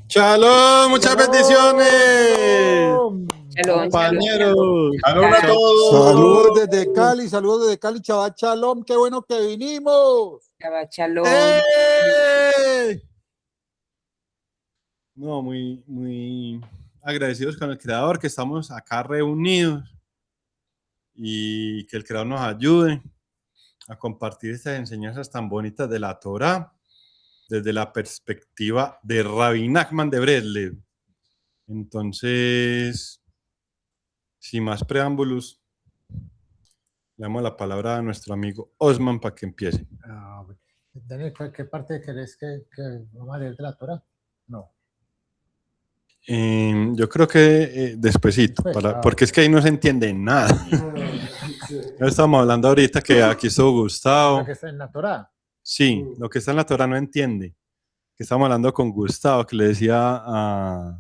Shalom, muchas bendiciones, Shalom, compañeros. Saludos a todos. Saludos desde Cali, Shabbat Shalom, qué bueno que vinimos. Shabbat Shalom. ¡Eh! No, muy agradecidos con el Creador que estamos acá reunidos y que el Creador nos ayude a compartir estas enseñanzas tan bonitas de la Torá desde la perspectiva de Rabbi Nachman de Breslev. Entonces, sin más preámbulos, le damos la palabra a nuestro amigo Osman para que empiece. Daniel, ¿qué parte querés que vamos a leer de la Torah? No. Yo creo que despuesito, porque es que ahí no se entiende nada. Estamos hablando ahorita que aquí estuvo Gustavo. ¿Lo que está en la Torah? Sí, lo que está en la Torah no entiende. Que estamos hablando con Gustavo, que le decía a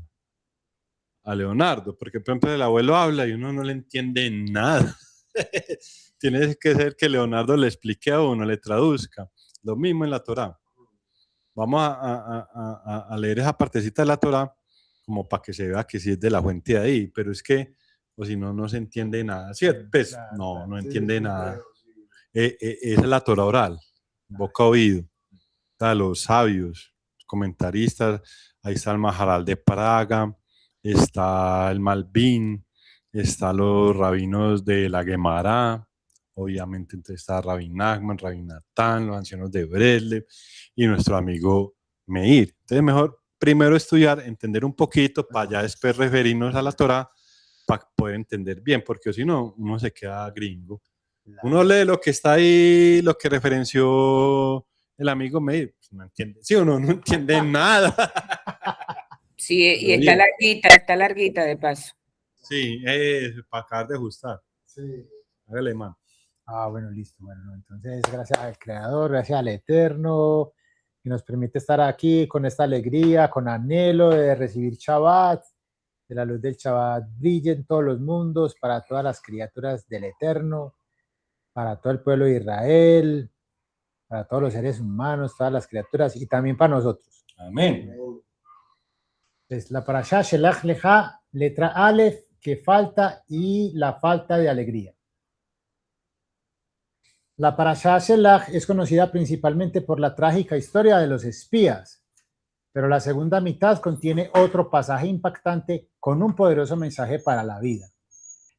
Leonardo, porque por ejemplo el abuelo habla y uno no le entiende nada. Tiene que ser que Leonardo le explique a uno, le traduzca. Lo mismo en la Torah. Vamos a leer esa partecita de la Torah como para que se vea que sí es de la fuente de ahí, pero es que, o si no, no se entiende nada. ¿Cierto? Pues, no entiende nada. Es la Torah oral, boca oído. Está los sabios, comentaristas, ahí está el Maharal de Praga, está el Malvin, están los rabinos de la Gemara, obviamente entonces está Rabbi Nachman, Rabbi Natán, los ancianos de Breslev y nuestro amigo Meir. Entonces mejor primero estudiar, entender un poquito, para ya después referirnos a la Torah, para poder entender bien, porque si no, uno se queda gringo. Uno lee lo que está ahí, lo que referenció el amigo Meir, pues no entiende. Sí, uno no entiende nada. Sí, y está larguita de paso. Sí, para acabar de ajustar. Sí. Hágale, man. Bueno, listo. Bueno, entonces, gracias al Creador, gracias al Eterno, que nos permite estar aquí con esta alegría, con anhelo de recibir Shabbat, de la luz del Shabbat brille en todos los mundos, para todas las criaturas del Eterno, para todo el pueblo de Israel, para todos los seres humanos, todas las criaturas, y también para nosotros. Amén. Es la parashá Shelach Lecha, letra Aleph, que falta y la falta de alegría. La parashá Shelach es conocida principalmente por la trágica historia de los espías, pero la segunda mitad contiene otro pasaje impactante con un poderoso mensaje para la vida.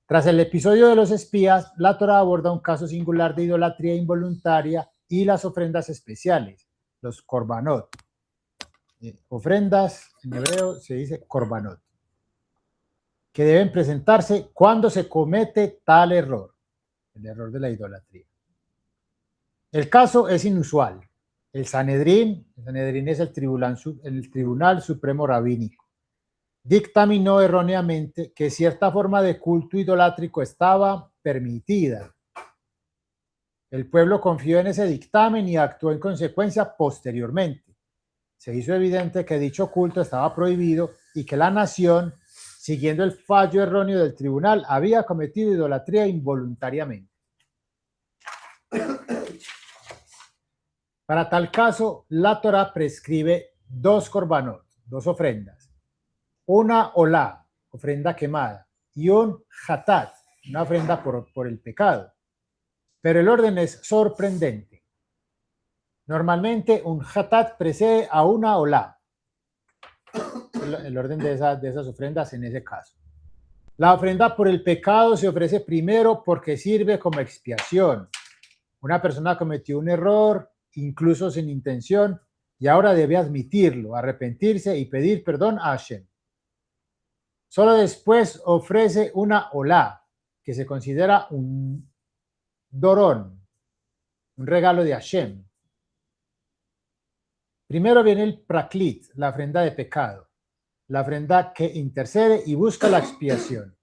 Tras el episodio de los espías, la Torá aborda un caso singular de idolatría involuntaria y las ofrendas especiales, los korbanot. Ofrendas, en hebreo se dice korbanot, que deben presentarse cuando se comete tal error, el error de la idolatría. El caso es inusual. El Sanedrín es el Tribunal Supremo Rabínico, dictaminó erróneamente que cierta forma de culto idolátrico estaba permitida. El pueblo confió en ese dictamen y actuó en consecuencia posteriormente. Se hizo evidente que dicho culto estaba prohibido y que la nación, siguiendo el fallo erróneo del tribunal, había cometido idolatría involuntariamente. Para tal caso, la Torá prescribe dos korbanot, dos ofrendas. Una olá, ofrenda quemada, y un hatat, una ofrenda por el pecado. Pero el orden es sorprendente. Normalmente un hatat precede a una olá. El orden de esas ofrendas en ese caso. La ofrenda por el pecado se ofrece primero porque sirve como expiación. Una persona cometió un error, incluso sin intención, y ahora debe admitirlo, arrepentirse y pedir perdón a Hashem. Solo después ofrece una olá, que se considera un dorón, un regalo de Hashem. Primero viene el praklit, la ofrenda de pecado, la ofrenda que intercede y busca la expiación.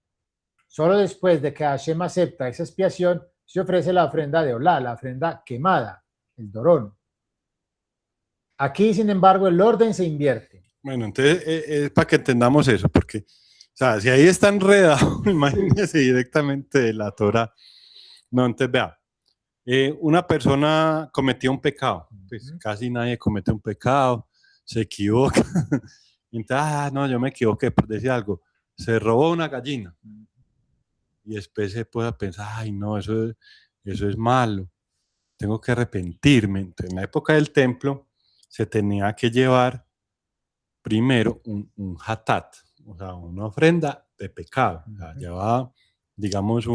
Solo después de que Hashem acepta esa expiación, se ofrece la ofrenda de olá, la ofrenda quemada, el dorón. Aquí, sin embargo, el orden se invierte. Bueno, entonces es para que entendamos eso, porque, o sea, si ahí está enredado, imagínese directamente de la Torah. No, entonces vea. Una persona cometió un pecado, pues casi nadie comete un pecado, se equivoca, Y entonces, no, yo me equivoqué por decir algo. Se robó una gallina. Y después se puede pensar, ay, no, eso es malo. Tengo que arrepentirme. Entonces, en la época del templo se tenía que llevar primero un hatat, o sea, una ofrenda de pecado. O sea, llevaba, digamos,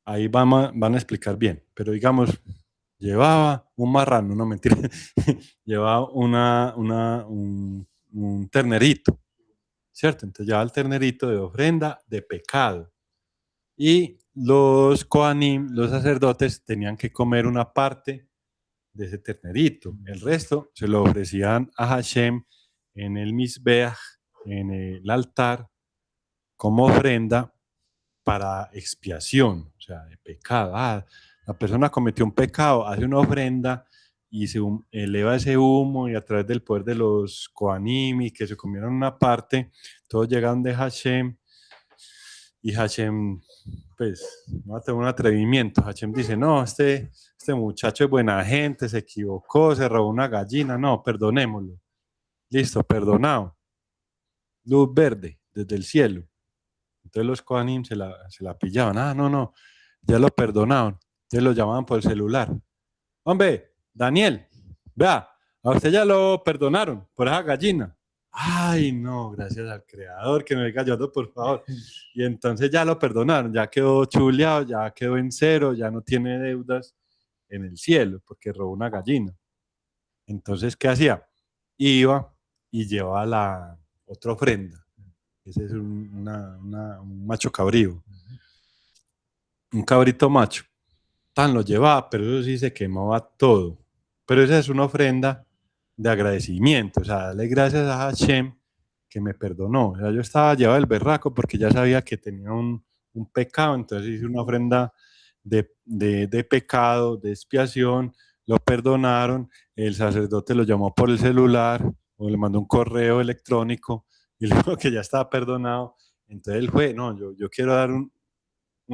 ahí van a explicar bien, pero digamos, llevaba un marrano, no mentira, llevaba un ternerito, ¿cierto? Entonces llevaba el ternerito de ofrenda de pecado. Y los Kohanim, los sacerdotes, tenían que comer una parte de ese ternerito. El resto se lo ofrecían a Hashem en el Mizbeach, en el altar, como ofrenda para expiación, o sea, de pecado. La persona cometió un pecado, hace una ofrenda y se eleva ese humo y a través del poder de los Kohanim y que se comieron una parte, todos llegaron de Hashem y Hashem, pues, no va a tener un atrevimiento. Hashem dice, no, este muchacho es buena gente, se equivocó, se robó una gallina, no, perdonémoslo. Listo, perdonado. Luz verde desde el cielo. Entonces los Kohanim se la pillaban. No, ya lo perdonaron. Entonces lo llamaban por el celular. Hombre, Daniel, vea, a usted ya lo perdonaron por esa gallina. Ay, no, gracias al creador que me venga ayudando, por favor. Y entonces ya lo perdonaron, ya quedó chuleado, ya quedó en cero, ya no tiene deudas en el cielo porque robó una gallina. Entonces, ¿qué hacía? Iba y llevaba la otra ofrenda. Ese es un macho cabrío. Un cabrito macho. Tan lo llevaba, pero eso sí se quemaba todo. Pero esa es una ofrenda de agradecimiento. O sea, darle gracias a Hashem que me perdonó. O sea, yo estaba llevado el berraco porque ya sabía que tenía un pecado. Entonces hice una ofrenda de pecado, de expiación. Lo perdonaron. El sacerdote lo llamó por el celular o le mandó un correo electrónico y le dijo que ya estaba perdonado. Entonces él fue, no, yo quiero dar un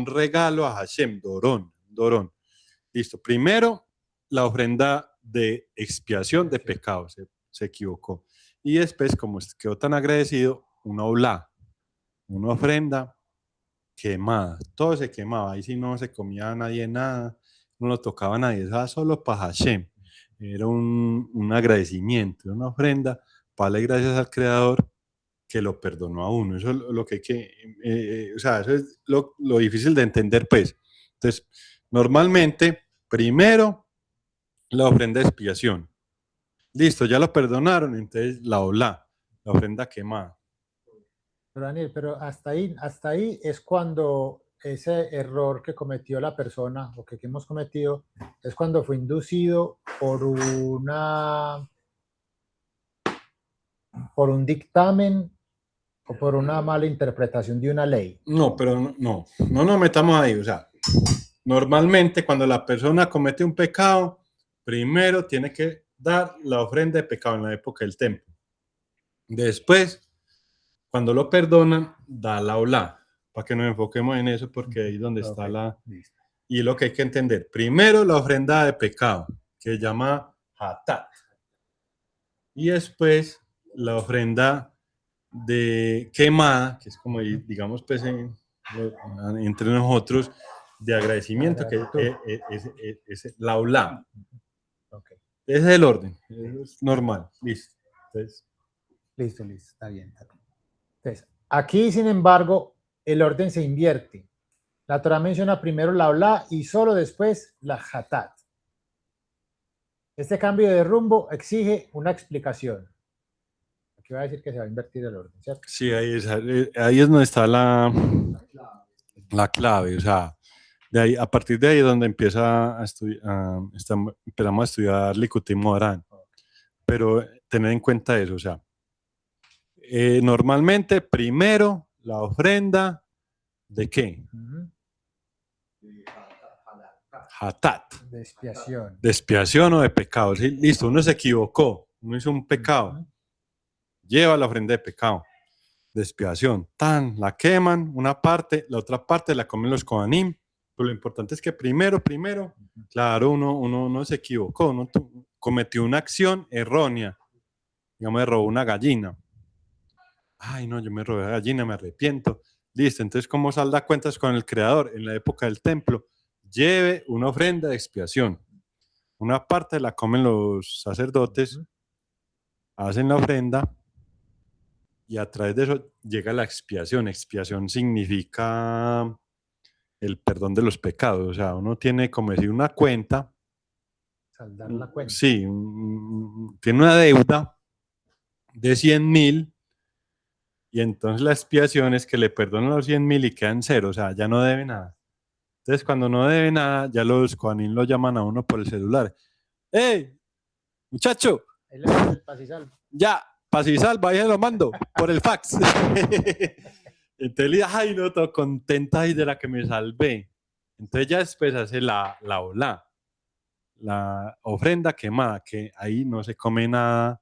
regalo a Hashem, Dorón. Listo. Primero, la ofrenda de expiación de pecados. Se equivocó. Y después, como quedó tan agradecido, una oblá, una ofrenda quemada. Todo se quemaba. Ahí sí no se comía a nadie nada, no lo tocaba a nadie. Eso solo para Hashem. Era un agradecimiento, una ofrenda para darle gracias al Creador que lo perdonó a uno. Eso es lo que hay que, o sea, eso es lo difícil de entender, pues. Entonces, normalmente, primero, la ofrenda de expiación. Listo, ya lo perdonaron, entonces la oblá, la ofrenda quemada. Pero Daniel, pero hasta ahí es cuando ese error que cometió la persona o que hemos cometido es cuando fue inducido por un dictamen o por una mala interpretación de una ley. No, pero no nos metamos ahí. O sea, normalmente cuando la persona comete un pecado, primero tiene que dar la ofrenda de pecado en la época del templo. Después, cuando lo perdonan, da la oblá, para que nos enfoquemos en eso, porque ahí es donde está la... Listo. Y lo que hay que entender, primero la ofrenda de pecado, que se llama hatat. Y después la ofrenda de quemada, que es como, digamos, pues entre nosotros, de agradecimiento, que es la oblá. Okay. Ese es el orden, es normal, listo. Entonces, listo, está bien. Entonces, aquí, sin embargo, el orden se invierte. La Torah menciona primero la oblá y solo después la hatat. Este cambio de rumbo exige una explicación. Aquí va a decir que se va a invertir el orden, ¿cierto? Sí, ahí es donde está la clave, o sea, de ahí, a partir de ahí es donde empieza a empezamos a estudiar Likutei Moharan. Pero tener en cuenta eso, o sea, normalmente primero la ofrenda ¿de qué? Hatat. De expiación. De expiación o de pecado. ¿Sí? Listo, uno se equivocó, uno hizo un pecado. Lleva la ofrenda de pecado, de expiación. La queman, una parte, la otra parte la comen los Kohanim. Pero lo importante es que primero, claro, uno se equivocó, uno cometió una acción errónea. digamos, me robó una gallina. Ay, no, yo me robé la gallina, me arrepiento. Listo, entonces, ¿cómo salda cuentas con el Creador? En la época del templo, lleve una ofrenda de expiación. Una parte la comen los sacerdotes, hacen la ofrenda y a través de eso llega la expiación. Expiación significa el perdón de los pecados. O sea, uno tiene, como decir, una cuenta. Saldar la cuenta. Sí, tiene una deuda de 100.000 y entonces la expiación es que le perdonan los 100.000 y quedan cero. O sea, ya no debe nada. Entonces, cuando no debe nada, ya los Kohanim lo llaman a uno por el celular. ¡Hey, muchacho! Ahí le das el pasisal. Ya, pasisal, vaya, lo mando por el fax. Entonces le dije, ay, no, todo contenta y de la que me salvé. Entonces ya después hace la olá, la ofrenda quemada, que ahí no se come nada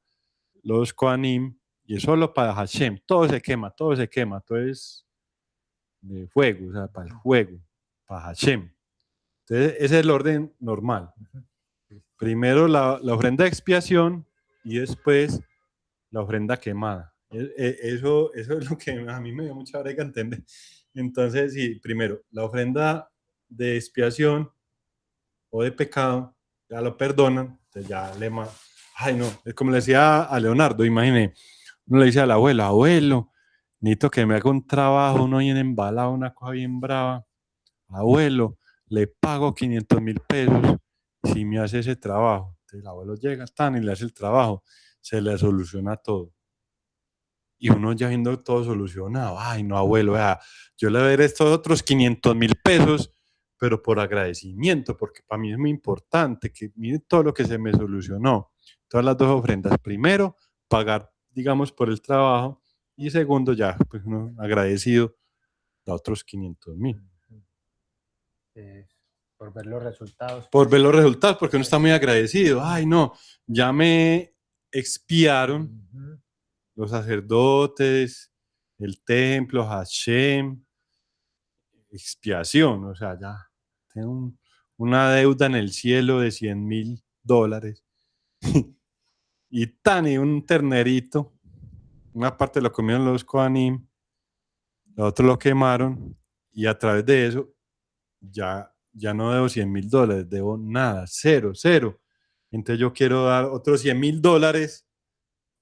los Kohanim y es solo para Hashem. Todo se quema, todo es de fuego, o sea, para el fuego, para Hashem. Entonces ese es el orden normal. Primero la ofrenda de expiación y después la ofrenda quemada. Eso es lo que a mí me dio mucha brega entender. Entonces, sí, primero, la ofrenda de expiación o de pecado, ya lo perdonan, entonces ya le ay no, es como le decía a Leonardo, imagine, uno le dice al abuelo, abuelo, necesito que me haga un trabajo, uno bien embalado, una cosa bien brava, abuelo, le pago 500.000 pesos si me hace ese trabajo. Entonces el abuelo llega, y le hace el trabajo, se le soluciona todo. Y uno ya viendo todo solucionado, ay no abuelo, vea, yo le veré estos otros 500.000 pesos, pero por agradecimiento, porque para mí es muy importante que mire todo lo que se me solucionó. Todas las dos ofrendas. Primero, pagar, digamos, por el trabajo, y segundo, ya, pues uno agradecido a otros 500.000. Por ver los resultados. Por ver los resultados, porque uno está muy agradecido. Ay no, ya me expiaron los sacerdotes, el templo, Hashem, expiación, o sea, ya tengo una deuda en el cielo de $100.000 y un ternerito, una parte lo comieron los Kohanim, lo otro lo quemaron y a través de eso ya no debo $100.000, debo nada, cero. Entonces yo quiero dar otros $100.000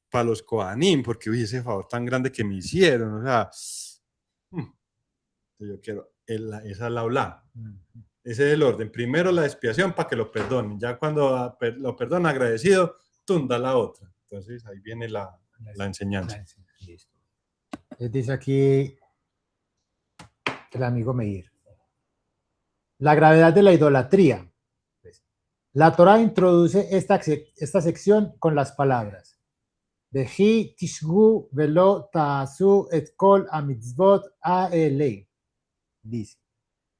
para los Kohanim, porque uy, ese favor tan grande que me hicieron, o sea, yo quiero, esa es la olá. Ese es el orden. Primero la expiación para que lo perdonen. Ya cuando lo perdona agradecido, da la otra. Entonces ahí viene la enseñanza. Listo. Dice aquí el amigo Meir. La gravedad de la idolatría. La Torá introduce esta sección con las palabras Vehi tishgu velo ta'asu et kol hamitzvot ha'elei. Dice,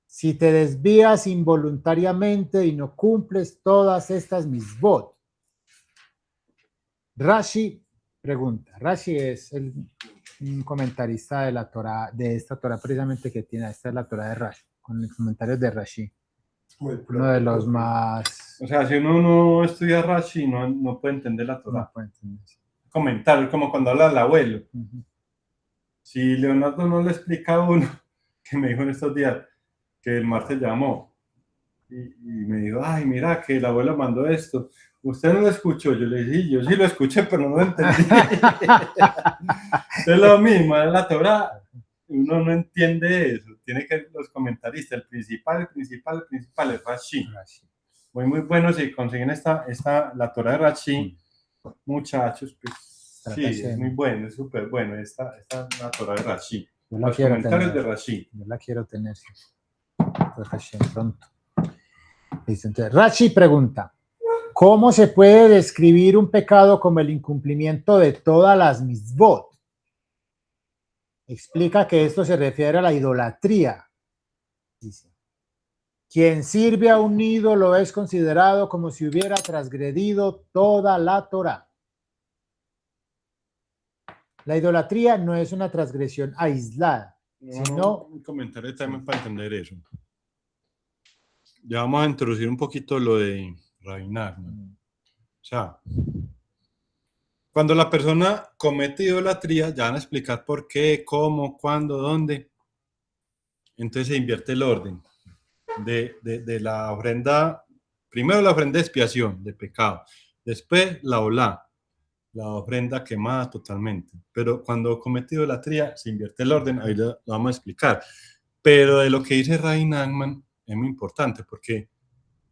si te desvías involuntariamente y no cumples todas estas mitzvot. Rashi pregunta. Rashi es un comentarista de la Torá, de esta Torá precisamente que tiene, esta es la Torá de Rashi, con los comentarios de Rashi. Uno de los más... O sea, si uno no estudia Rashi, no puede entender la Torá. No puede entender. Comentar, como cuando habla el abuelo. Si Leonardo no le explica a uno, que me dijo en estos días, que el martes llamó y me dijo, ay, mira, que el abuelo mandó esto. ¿Usted no lo escuchó? Yo le dije, yo sí lo escuché, pero no lo entendí. Es lo mismo, es la Torá. Uno no entiende eso. Tiene que los comentaristas, el principal es Rashi. Muy bueno si consiguen la Torá de Rashi, muchachos, pues sí, es muy bueno, es súper bueno esta la Torá de Rashi. Los comentarios de Rashi. Yo la quiero tener pronto. Listo, entonces, Rashi pregunta, ¿cómo se puede describir un pecado como el incumplimiento de todas las mitzvot? Explica que esto se refiere a la idolatría. Dice, quien sirve a un ídolo es considerado como si hubiera transgredido toda la Torá. La idolatría no es una transgresión aislada, sino... Un comentario también para entender eso. Ya vamos a introducir un poquito lo de Rabinar, ¿no? O sea, Cuando la persona comete idolatría, ya van a explicar por qué, cómo, cuándo, dónde. Entonces se invierte el orden de la ofrenda. Primero la ofrenda de expiación, de pecado. Después la olá, la ofrenda quemada totalmente. Pero cuando comete idolatría, se invierte el orden. Ahí lo vamos a explicar. Pero de lo que dice Rabbi Nachman es muy importante, porque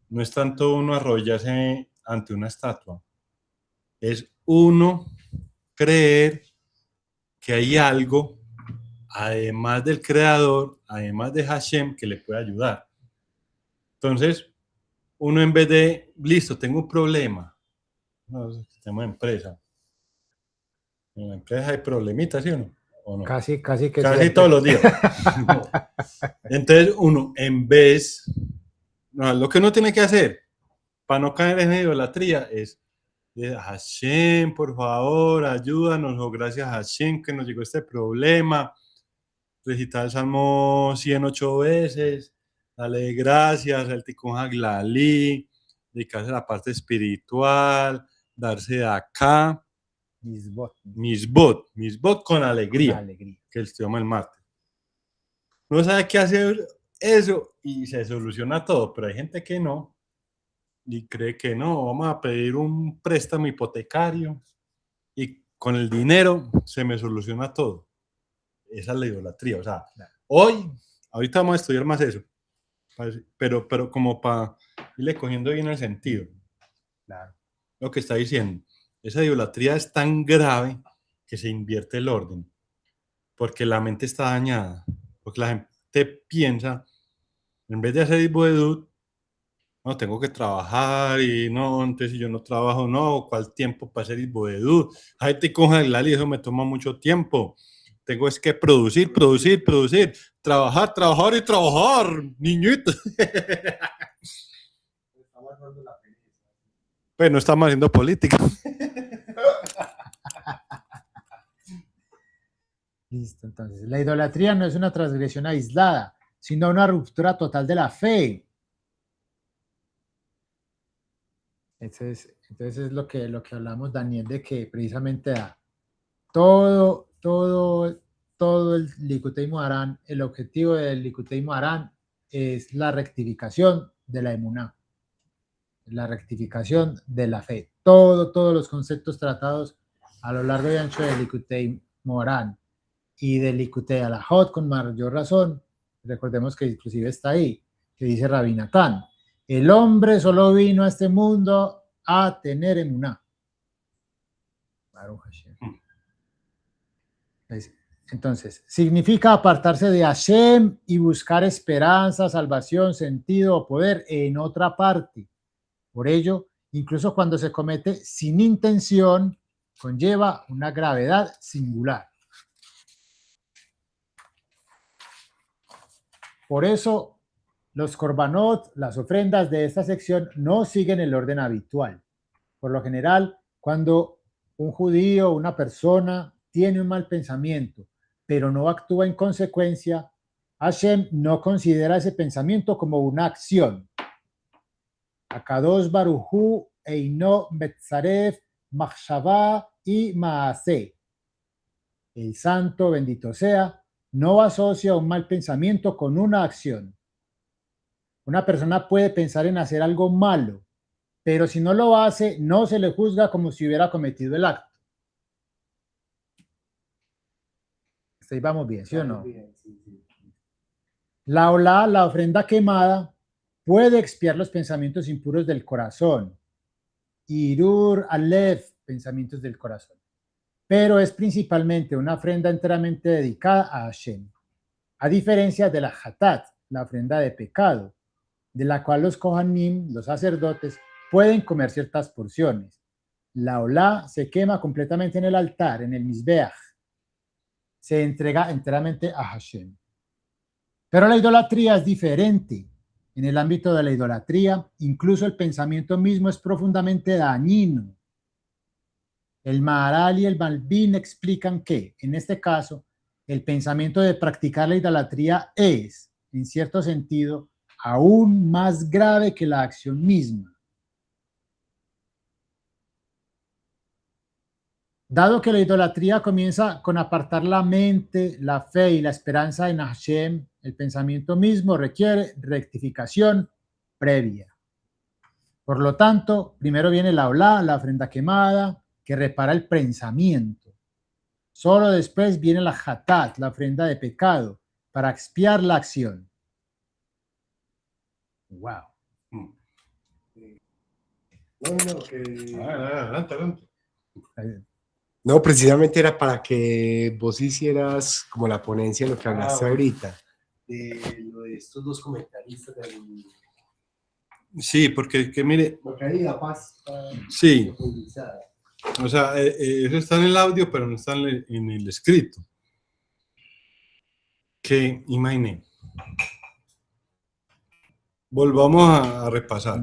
no es tanto uno arrodillarse ante una estatua. Es uno creer que hay algo, además del creador, además de Hashem, que le puede ayudar. Entonces, uno en vez de, listo, tengo un problema, no, tenemos empresa. En la empresa hay problemitas, ¿sí o no? ¿O no? Casi que Casi siempre. todos los días. Entonces, uno, en vez, no, lo que uno tiene que hacer para no caer en idolatría es, Hashem, por favor, ayúdanos, o gracias a Hashem que nos llegó este problema. Recitar el Salmo 108 veces, darle gracias, el Tikkun Haglalí, dedicarse a la parte espiritual, darse de acá, misbot con alegría, que el llama el martes. Uno sabe qué hacer eso y se soluciona todo, pero hay gente que no, y cree que no, vamos a pedir un préstamo hipotecario y con el dinero se me soluciona todo. Esa es la idolatría, o sea, ahorita vamos a estudiar más eso, pero como para irle cogiendo bien el sentido. Claro. Lo que está diciendo, esa idolatría es tan grave que se invierte el orden, porque la mente está dañada, porque la gente piensa, en vez de hacer Ibodedut, no, tengo que trabajar y no, entonces si yo no trabajo, no, ¿cuál tiempo para hacer Ibodedut? Ay, te coja el y eso me toma mucho tiempo. Tengo es que producir, trabajar y trabajar, niñito. Pues no estamos haciendo política. Listo, entonces, la idolatría no es una transgresión aislada, sino una ruptura total de la fe. Entonces es lo que hablamos, Daniel, de que precisamente todo el Likutei Moharan, el objetivo del Likutei Moharan es la rectificación de la emuná, la rectificación de la fe. Todos los conceptos tratados a lo largo y ancho del Likutei Moharan y del Likutei Alajot con mayor razón, recordemos que inclusive está ahí, que dice Rabbi Natán, el hombre solo vino a este mundo a tener emuná. Baruch Hashem. Entonces, significa apartarse de Hashem y buscar esperanza, salvación, sentido o poder en otra parte. Por ello, incluso cuando se comete sin intención, conlleva una gravedad singular. Por eso, los korbanot, las ofrendas de esta sección, no siguen el orden habitual. Por lo general, cuando un judío, una persona, tiene un mal pensamiento, pero no actúa en consecuencia, Hashem no considera ese pensamiento como una acción. Akadosh Barujú Eino Metzaref Machshavá y Maaseh. El santo, bendito sea, no asocia un mal pensamiento con una acción. Una persona puede pensar en hacer algo malo, pero si no lo hace, no se le juzga como si hubiera cometido el acto. Ahí vamos bien, ¿sí o no? La olá, la ofrenda quemada, puede expiar los pensamientos impuros del corazón. Irur alev, pensamientos del corazón. Pero es principalmente una ofrenda enteramente dedicada a Hashem. A diferencia de la hatat, la ofrenda de pecado, de la cual los kohanim, los sacerdotes, pueden comer ciertas porciones. La olá se quema completamente en el altar, en el mizbeach. Se entrega enteramente a Hashem. Pero la idolatría es diferente. En el ámbito de la idolatría, incluso el pensamiento mismo es profundamente dañino. El Maharal y el Malbim explican que, en este caso, el pensamiento de practicar la idolatría es, en cierto sentido, aún más grave que la acción misma. Dado que la idolatría comienza con apartar la mente, la fe y la esperanza en Hashem, el pensamiento mismo requiere rectificación previa. Por lo tanto, primero viene la olá, la ofrenda quemada, que repara el pensamiento. Solo después viene la hatat, la ofrenda de pecado, para expiar la acción. Wow. Adelante. No, precisamente era para que vos hicieras como la ponencia de lo que hablaste ahorita, de lo de estos dos comentaristas del... Sí, porque que mire, Porque ahí da paz para sí, profundizar. o sea, eso está en el audio, pero no está en el escrito. Que, imagine, volvamos a repasar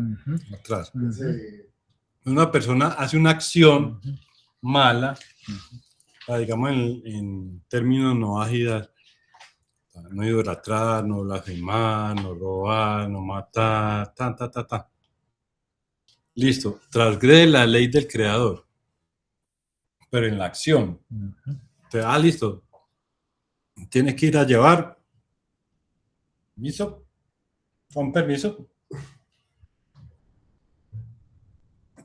atrás. Una persona hace una acción mala, digamos en términos no ágidas, no idolatrar, no blasfemar, no robar, no matar, ta. Listo, transgrede la ley del creador, pero en la acción. Entonces, listo, tienes que ir a llevar, ¿listo? Con permiso.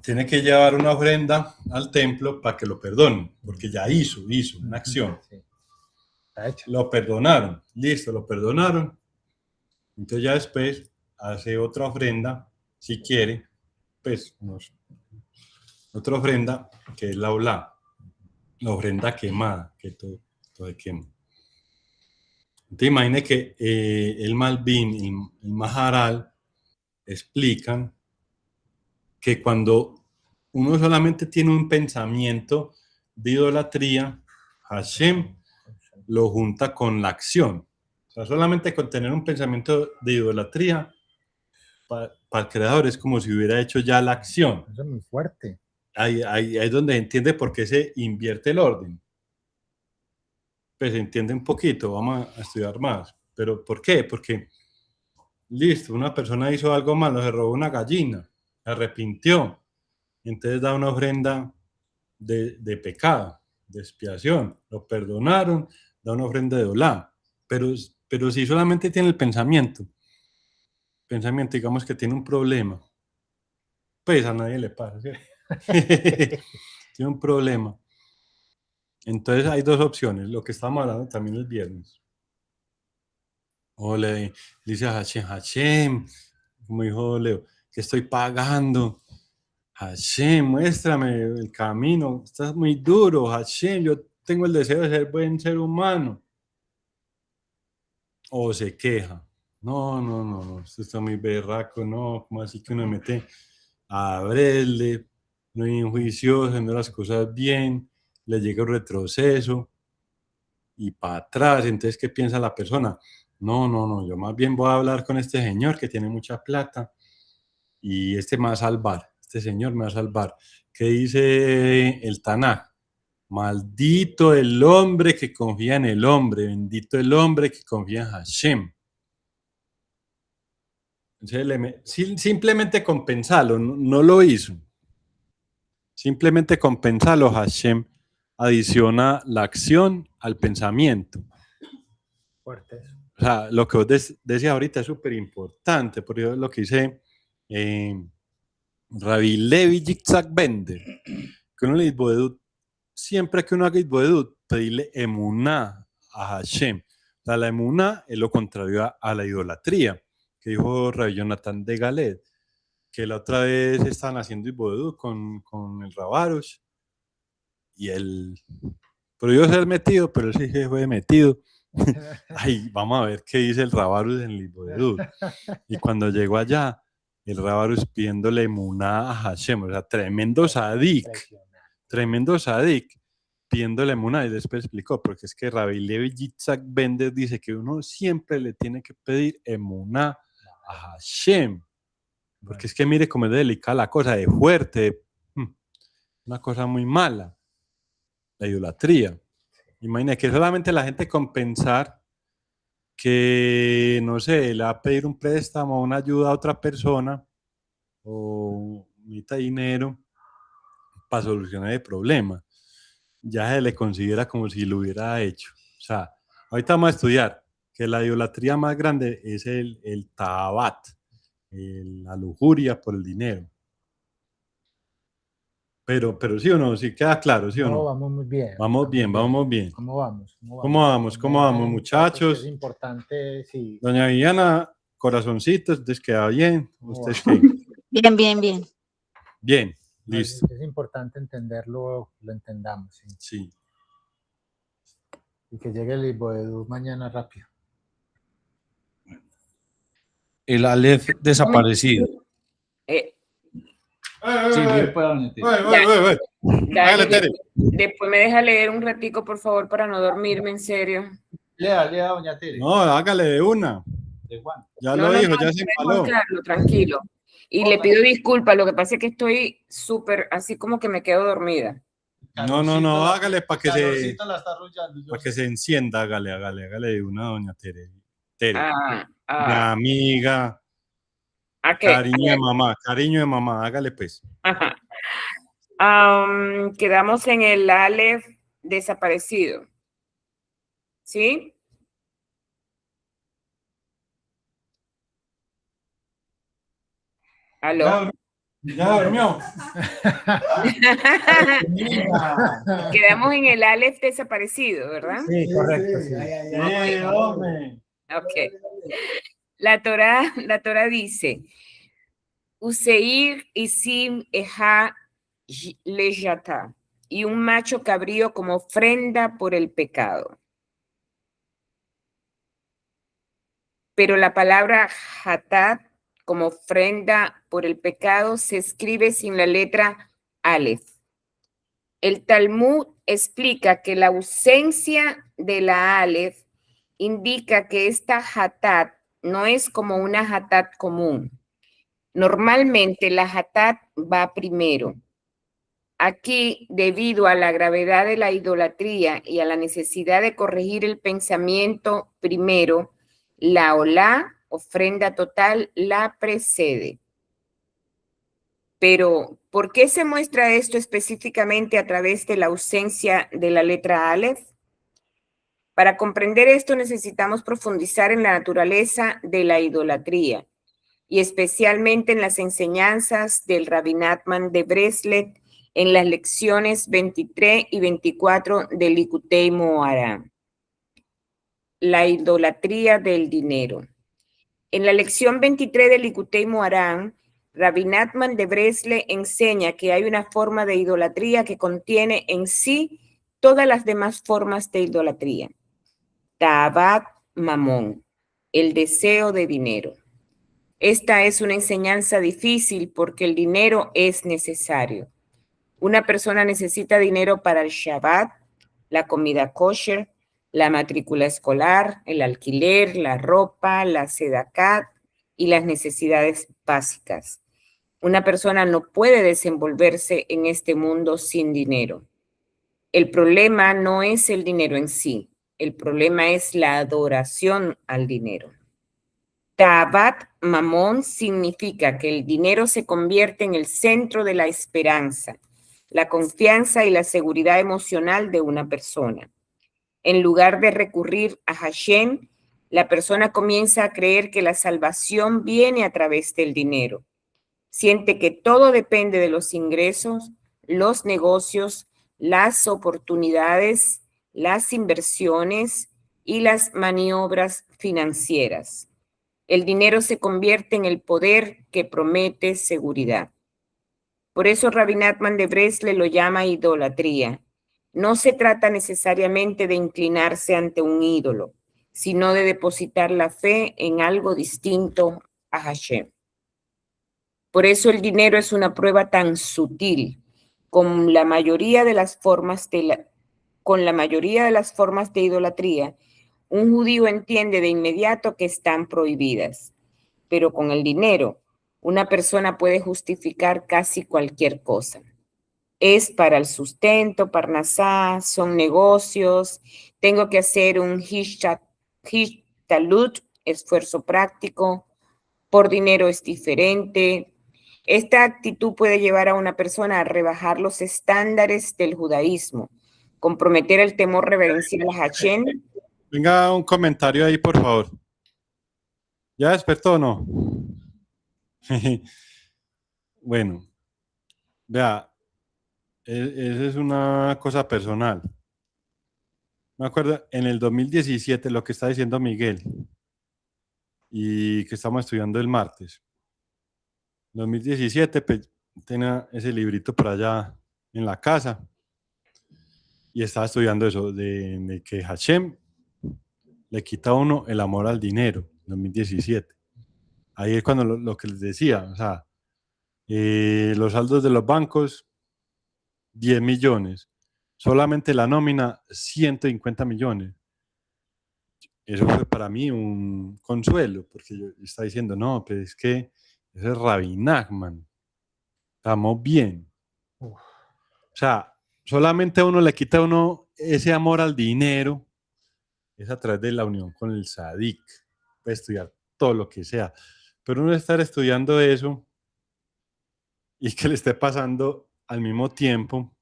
Tiene que llevar una ofrenda al templo para que lo perdonen, porque ya hizo una acción. Sí. Está hecho. Lo perdonaron, listo, lo perdonaron. Entonces ya después hace otra ofrenda, si quiere, pues otra ofrenda que es la olá, la ofrenda quemada, que todo se quema. Entonces imagine que el Malvin, el Maharal explican que cuando uno solamente tiene un pensamiento de idolatría, Hashem lo junta con la acción. O sea, solamente con tener un pensamiento de idolatría, para el creador es como si hubiera hecho ya la acción. Eso es muy fuerte. Ahí es donde entiende por qué se invierte el orden. Pues se entiende un poquito, vamos a estudiar más. ¿Pero por qué? Porque, listo, una persona hizo algo malo, se robó una gallina, se arrepintió, entonces da una ofrenda de pecado, de expiación, lo perdonaron, da una ofrenda de olá. Pero si solamente tiene el pensamiento, digamos que tiene un problema, pues a nadie le pasa, ¿sí? Tiene un problema. Entonces hay dos opciones, lo que estábamos hablando también el viernes. O le dice a Hashem, como dijo Leo, que estoy pagando. Hashem, muéstrame el camino, estás muy duro, Hashem, yo tengo el deseo de ser buen ser humano. O se queja. No, esto está muy berraco, no, como así que uno mete a abrirle, no es juicioso, haciendo las cosas bien, le llega un retroceso y para atrás. Entonces, ¿qué piensa la persona? No, yo más bien voy a hablar con este señor que tiene mucha plata y este me va a salvar, este señor me va a salvar. ¿Qué dice el Tanaj? Maldito el hombre que confía en el hombre, bendito el hombre que confía en Hashem. Entonces, simplemente compensarlo, no lo hizo. Simplemente compensarlo, Hashem adiciona la acción al pensamiento. Fuerte eso. O sea, lo que vos decías ahorita es súper importante, porque lo que dice Rabbi Levi Yitzhak Bender, que uno le dice, siempre que uno haga Itboedut, pedirle emuná a Hashem. O sea, la emuná es lo contrario a la idolatría, que dijo Rabbi Jonathan de Galet, que la otra vez estaban haciendo Itboedut con el Rabarush, y él prohibió ser metido, pero él sí se fue metido. Ay, vamos a ver qué dice el Rabarush en el Itboedut. Y cuando llegó allá, el Rabarush pidiéndole emuná a Hashem, o sea, tremendo sadik, pidiéndole emuná, y después explicó, porque es que Rabbi Levi Yitzhak Bender dice que uno siempre le tiene que pedir emuná a Hashem, porque es que mire cómo es delicada la cosa, de fuerte, una cosa muy mala, la idolatría. Imagina que solamente la gente con pensar que, no sé, le va a pedir un préstamo o una ayuda a otra persona o necesita dinero para solucionar el problema. ya se le considera como si lo hubiera hecho. O sea, ahorita vamos a estudiar que la idolatría más grande es el tabat, la lujuria por el dinero. Pero sí o no, sí queda claro, sí o No, no. vamos muy bien. Vamos bien, vamos bien. ¿Cómo vamos? ¿Cómo vamos, muchachos? Es importante, sí. Doña Viviana, corazoncitos, entonces queda bien. ¿Ustedes qué? Bien, bien, bien. Bien, listo. Es importante entenderlo, lo entendamos, ¿sí? Sí. Y que llegue el Iboedú mañana rápido. El Aleph desaparecido. Ya, Hágale, Tere. después me deja leer un ratico, por favor, para no dormirme, en serio. Lea, doña Tere. No, hágale de una. De Juan. Ya lo dijo, ya se Juan empaló. Carlos, tranquilo. Y le pido disculpas, lo que pasa es que estoy súper, así como que me quedo dormida. No, hágale para que la está arrullando. para que se encienda, hágale de una, doña Tere. Tere, mi Ah, amiga, ¿a qué? cariño de mamá, hágale pues. Ajá. Quedamos en el Aleph desaparecido. ¿Sí? ¿Aló? Ya durmió. Quedamos en el Aleph desaparecido, ¿verdad? Sí, correcto. Sí. Ok. La Torá dice, Useir isim eja leyata, y un macho cabrío como ofrenda por el pecado. Pero la palabra hatat como ofrenda por el pecado se escribe sin la letra Aleph. El Talmud explica que la ausencia de la Aleph indica que esta hatat no es como una hatat común. Normalmente la hatat va primero. Aquí, debido a la gravedad de la idolatría y a la necesidad de corregir el pensamiento primero, la olá, ofrenda total, la precede. Pero, ¿por qué se muestra esto específicamente a través de la ausencia de la letra Aleph? Para comprender esto necesitamos profundizar en la naturaleza de la idolatría y especialmente en las enseñanzas del Rabbi Nachman de Breslev en las lecciones 23 y 24 del Likutei Moharan. La idolatría del dinero. En la lección 23 del Likutei Moharan, Rabbi Nachman de Breslev enseña que hay una forma de idolatría que contiene en sí todas las demás formas de idolatría. Ta'avat mamón, el deseo de dinero. Esta es una enseñanza difícil porque el dinero es necesario. Una persona necesita dinero para el Shabbat, la comida kosher, la matrícula escolar, el alquiler, la ropa, la sedakat y las necesidades básicas. Una persona no puede desenvolverse en este mundo sin dinero. El problema no es el dinero en sí, el problema es la adoración al dinero. Ta'avat mamón significa que el dinero se convierte en el centro de la esperanza, la confianza y la seguridad emocional de una persona. En lugar de recurrir a Hashem, la persona comienza a creer que la salvación viene a través del dinero. Siente que todo depende de los ingresos, los negocios, las oportunidades, las inversiones y las maniobras financieras. El dinero se convierte en el poder que promete seguridad. Por eso Rabbi Nachman de Breslev lo llama idolatría. No se trata necesariamente de inclinarse ante un ídolo, sino de depositar la fe en algo distinto a Hashem. Por eso el dinero es una prueba tan sutil con la mayoría de las formas de idolatría. Un judío entiende de inmediato que están prohibidas, pero con el dinero, una persona puede justificar casi cualquier cosa. Es para el sustento, parnasá, son negocios, tengo que hacer un hishtalut, esfuerzo práctico, por dinero es diferente. Esta actitud puede llevar a una persona a rebajar los estándares del judaísmo, comprometer el temor reverencial a Hashem. Venga, un comentario ahí, por favor. ¿Ya despertó o no? Bueno, vea, esa es una cosa personal. Me acuerdo en el 2017 lo que está diciendo Miguel y que estamos estudiando el martes. 2017 pues, tenía ese librito por allá en la casa y estaba estudiando eso de que Hashem le quita a uno el amor al dinero. 2017. Ahí es cuando lo que les decía, o sea, los saldos de los bancos, 10 millones. Solamente la nómina, 150 millones. Eso fue para mí un consuelo, porque yo estaba diciendo, no, pues es que ese es Rabbi Nachman. Estamos bien. O sea, solamente a uno le quita a uno ese amor al dinero, es a través de la unión con el Sadik. Puede estudiar todo lo que sea. Pero uno estar estudiando eso y que le esté pasando al mismo tiempo,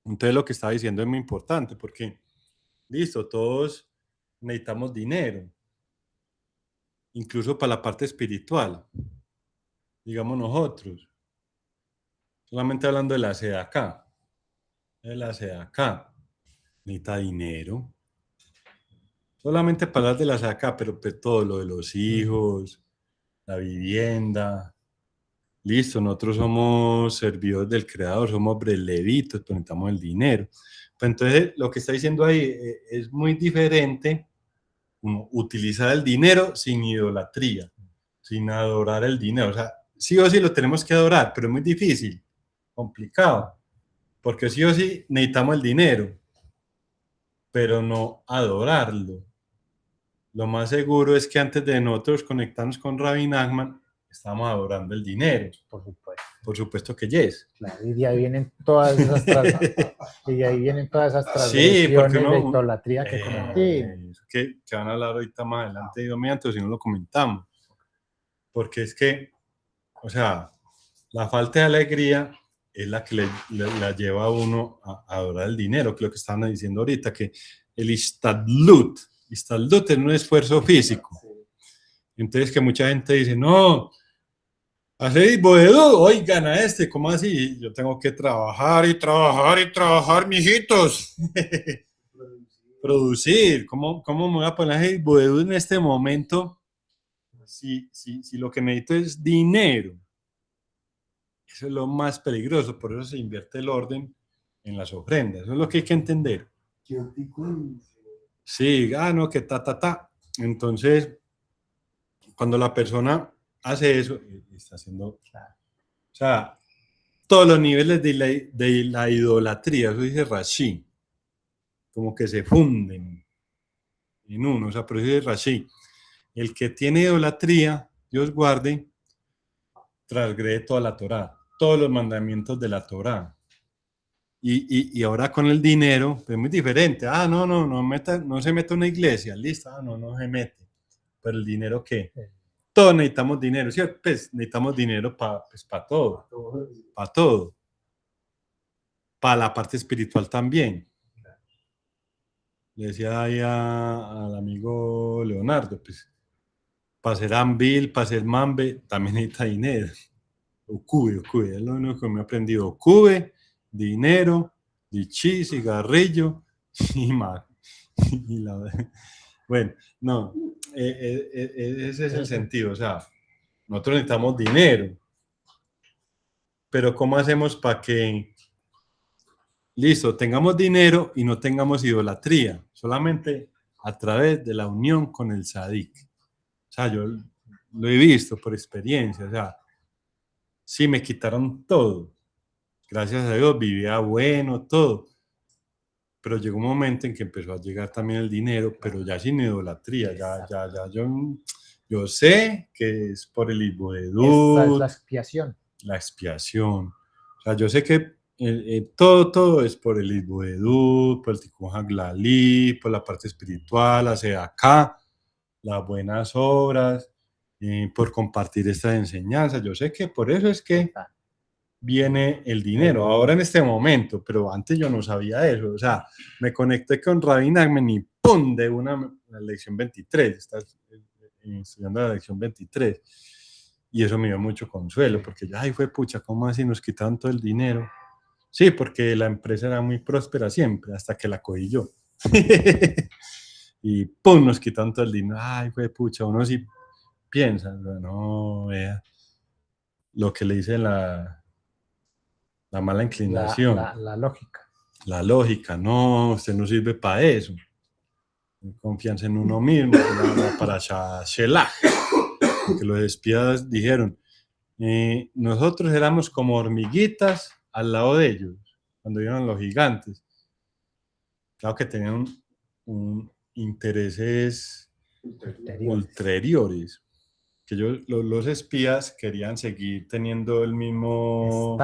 entonces lo que estaba diciendo es muy importante, porque, listo, todos necesitamos dinero, incluso para la parte espiritual, digamos nosotros, solamente hablando de la SEDACA, necesita dinero, solamente para hablar de la SEDACA, pero pues todo lo de los hijos, la vivienda, listo, nosotros somos servidores del Creador, somos brelevitos, pero necesitamos el dinero. Pues entonces, lo que está diciendo ahí es muy diferente, como utilizar el dinero sin idolatría, sin adorar el dinero. O sea, sí o sí lo tenemos que adorar, pero es muy difícil, complicado, porque sí o sí necesitamos el dinero, pero no adorarlo. Lo más seguro es que antes de nosotros conectarnos con Rabbi Nachman, estamos adorando el dinero. Por supuesto. Por supuesto que yes. Claro, y de ahí vienen todas esas transgresiones Sí, porque de idolatría que cometimos. que van a hablar ahorita más adelante, Dios mediante, o si no lo comentamos. Porque es que, o sea, la falta de alegría es la que la lleva a uno a adorar el dinero, que es lo que estaban diciendo ahorita, que el istadlut es un esfuerzo físico. Entonces que mucha gente dice, no, hacer boedú, oigan a ¿cómo así? Yo tengo que trabajar y trabajar y trabajar, mijitos. Producir. ¿Cómo me voy a poner a boedú en este momento si lo que necesito es dinero? Eso es lo más peligroso, por eso se invierte el orden en las ofrendas. Eso es lo que hay que entender. Sí, no, que ta. Entonces, cuando la persona hace eso, está haciendo, o sea, todos los niveles de la idolatría, eso dice Rashi, como que se funden en uno, o sea, pero dice Rashi, el que tiene idolatría, Dios guarde, transgrede toda la Torá, todos los mandamientos de la Torá. Y ahora con el dinero, es muy diferente. No se mete a una iglesia, listo, no se mete. Pero el dinero, ¿qué? Todos necesitamos dinero, ¿cierto? Pues necesitamos dinero para todo, para todo. Para la parte espiritual también. Le decía ahí al amigo Leonardo, pues, para hacer Anvil, para hacer Mambe, también necesita dinero. Ocube, es lo único que me he aprendido. Ocube, dinero, lichi, cigarrillo y más. Bueno, no, ese es el sentido, o sea, nosotros necesitamos dinero, pero ¿cómo hacemos para que, listo, tengamos dinero y no tengamos idolatría? Solamente a través de la unión con el Sadik. O sea, yo lo he visto por experiencia, o sea, sí me quitaron todo. Gracias a Dios vivía bueno, todo. Pero llegó un momento en que empezó a llegar también el dinero, pero ya sin idolatría. Yo sé que es por el Ibodedut. Esa es la expiación. La expiación. O sea, yo sé que todo es por el Ibodedut, por el Tikkun Haglalí, por la parte espiritual, la Sedaká, las buenas obras, por compartir esta enseñanza. Yo sé que por eso es que viene el dinero, ahora en este momento, pero antes yo no sabía eso, o sea, me conecté con Rabbi Nachman y ¡pum! De una, la lección 23, estás estudiando la lección 23, y eso me dio mucho consuelo, porque ya, ay, fue pucha, ¿cómo así nos quitaron todo el dinero? Sí, porque la empresa era muy próspera siempre, hasta que la cogí yo. Y ¡pum! Nos quitaron todo el dinero, ay, fue pucha, uno sí piensa, no, vea, lo que le dice la mala inclinación. La lógica. La lógica, no, usted no sirve para eso. Confianza en uno mismo, para Shelach, que los espías dijeron, nosotros éramos como hormiguitas al lado de ellos, cuando vieron los gigantes. Claro que tenían intereses ulteriores, que los espías querían seguir teniendo el mismo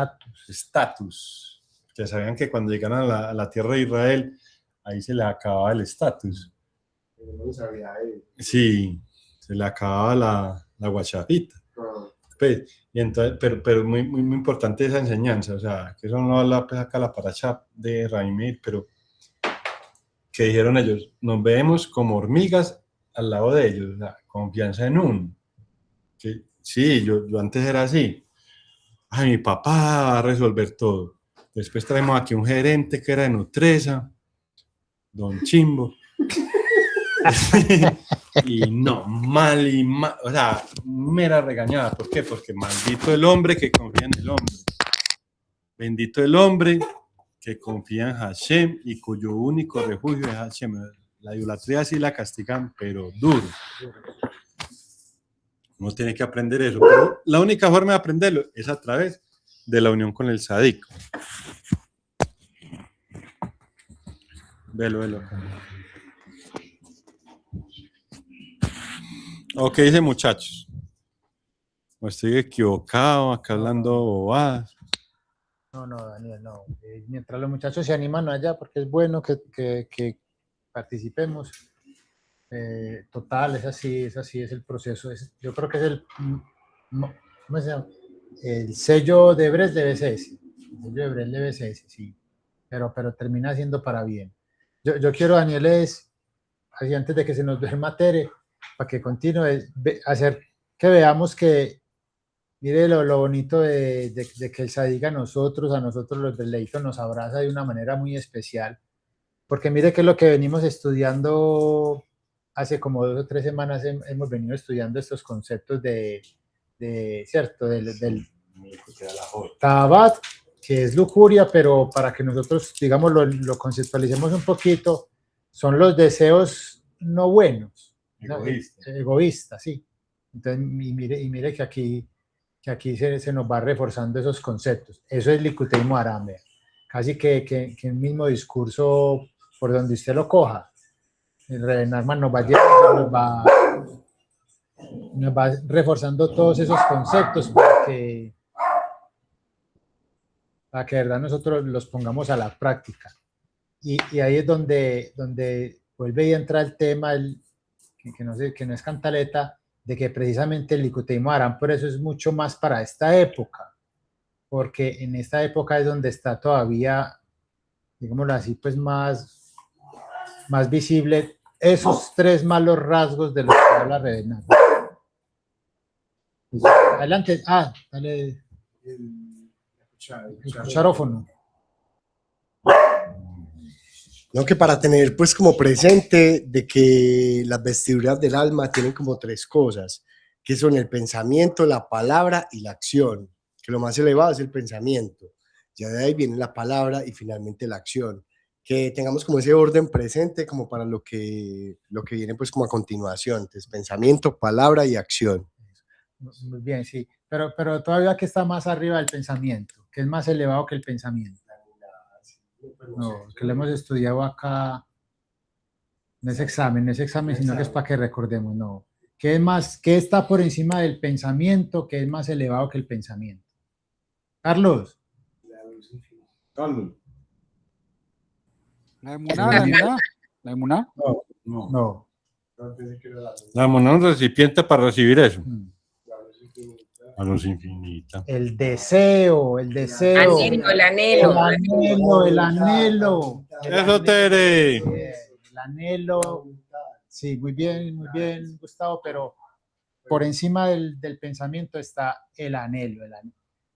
estatus, que sabían que cuando llegaran a la tierra de Israel, ahí se les acababa el estatus. Sí, se le acababa la guachapita. Pues, y entonces, pero muy, muy, muy importante esa enseñanza, o sea, que eso no habla pues acá la paracha de Rabbi Meir, pero que dijeron ellos, nos vemos como hormigas al lado de ellos, o sea, confianza en uno. Que, sí, yo antes era así. Ay, mi papá va a resolver todo. Después traemos aquí un gerente que era de Nutresa, don Chimbo. Y no, mal y mal, o sea, mera regañada. ¿Por qué? Porque maldito el hombre que confía en el hombre. Bendito el hombre que confía en Hashem y cuyo único refugio es Hashem. La idolatría sí la castigan, pero duro. Uno tiene que aprender eso. Pero la única forma de aprenderlo es a través de la unión con el Sadik. Velo. Ok, dice muchachos. ¿O estoy equivocado acá hablando bobadas? No, Daniel, no. Mientras los muchachos se animan allá, porque es bueno que participemos. Total, es así, es el proceso. Yo creo que es ¿cómo se llama? El sello de Brest de BCS. El sello de Brest de BCS, sí. Pero termina siendo para bien. Yo quiero, Daniel, así antes de que se nos duerma Tere, para que continúe, hacer que veamos que, mire lo bonito de que el Sadik a nosotros los del Leito nos abraza de una manera muy especial, porque mire que es lo que venimos estudiando hace como 2 o 3 semanas, hemos venido estudiando estos conceptos ¿cierto? Del Tabat, que es lujuria, pero para que nosotros, digamos, lo conceptualicemos un poquito, son los deseos no buenos, egoístas, sí. Entonces, y mire que aquí se nos va reforzando esos conceptos. Eso es Likutei Moharan, casi que el mismo discurso por donde usted lo coja. El Rebbe Nachman nos va reforzando todos esos conceptos para que de verdad nosotros los pongamos a la práctica. Y ahí es donde vuelve y entra el tema, que no es cantaleta, de que precisamente el Likutei Moharan por eso es mucho más para esta época, porque en esta época es donde está todavía, digámoslo así, pues más visible esos 3 malos rasgos de los que habla Rebbe Nachman. Adelante, dale el cucharófono. No, que para tener pues como presente de que las vestiduras del alma tienen como 3 cosas, que son el pensamiento, la palabra y la acción, que lo más elevado es el pensamiento, ya de ahí viene la palabra y finalmente la acción, que tengamos como ese orden presente como para lo que viene pues como a continuación, entonces pensamiento, palabra y acción. Muy bien, sí, pero todavía que está más arriba del pensamiento, que es más elevado que el pensamiento. No, que lo hemos estudiado acá, no es examen, sino que es para que recordemos, no. ¿Qué está por encima del pensamiento, que es más elevado que el pensamiento? Carlos. La emuná. No. La emuná es un recipiente para recibir eso. A los infinitos. El deseo, el deseo. Anhelo, el anhelo. El anhelo. Eso, Tere. El anhelo. Sí, muy bien, Gustavo, pero por encima del pensamiento está el anhelo,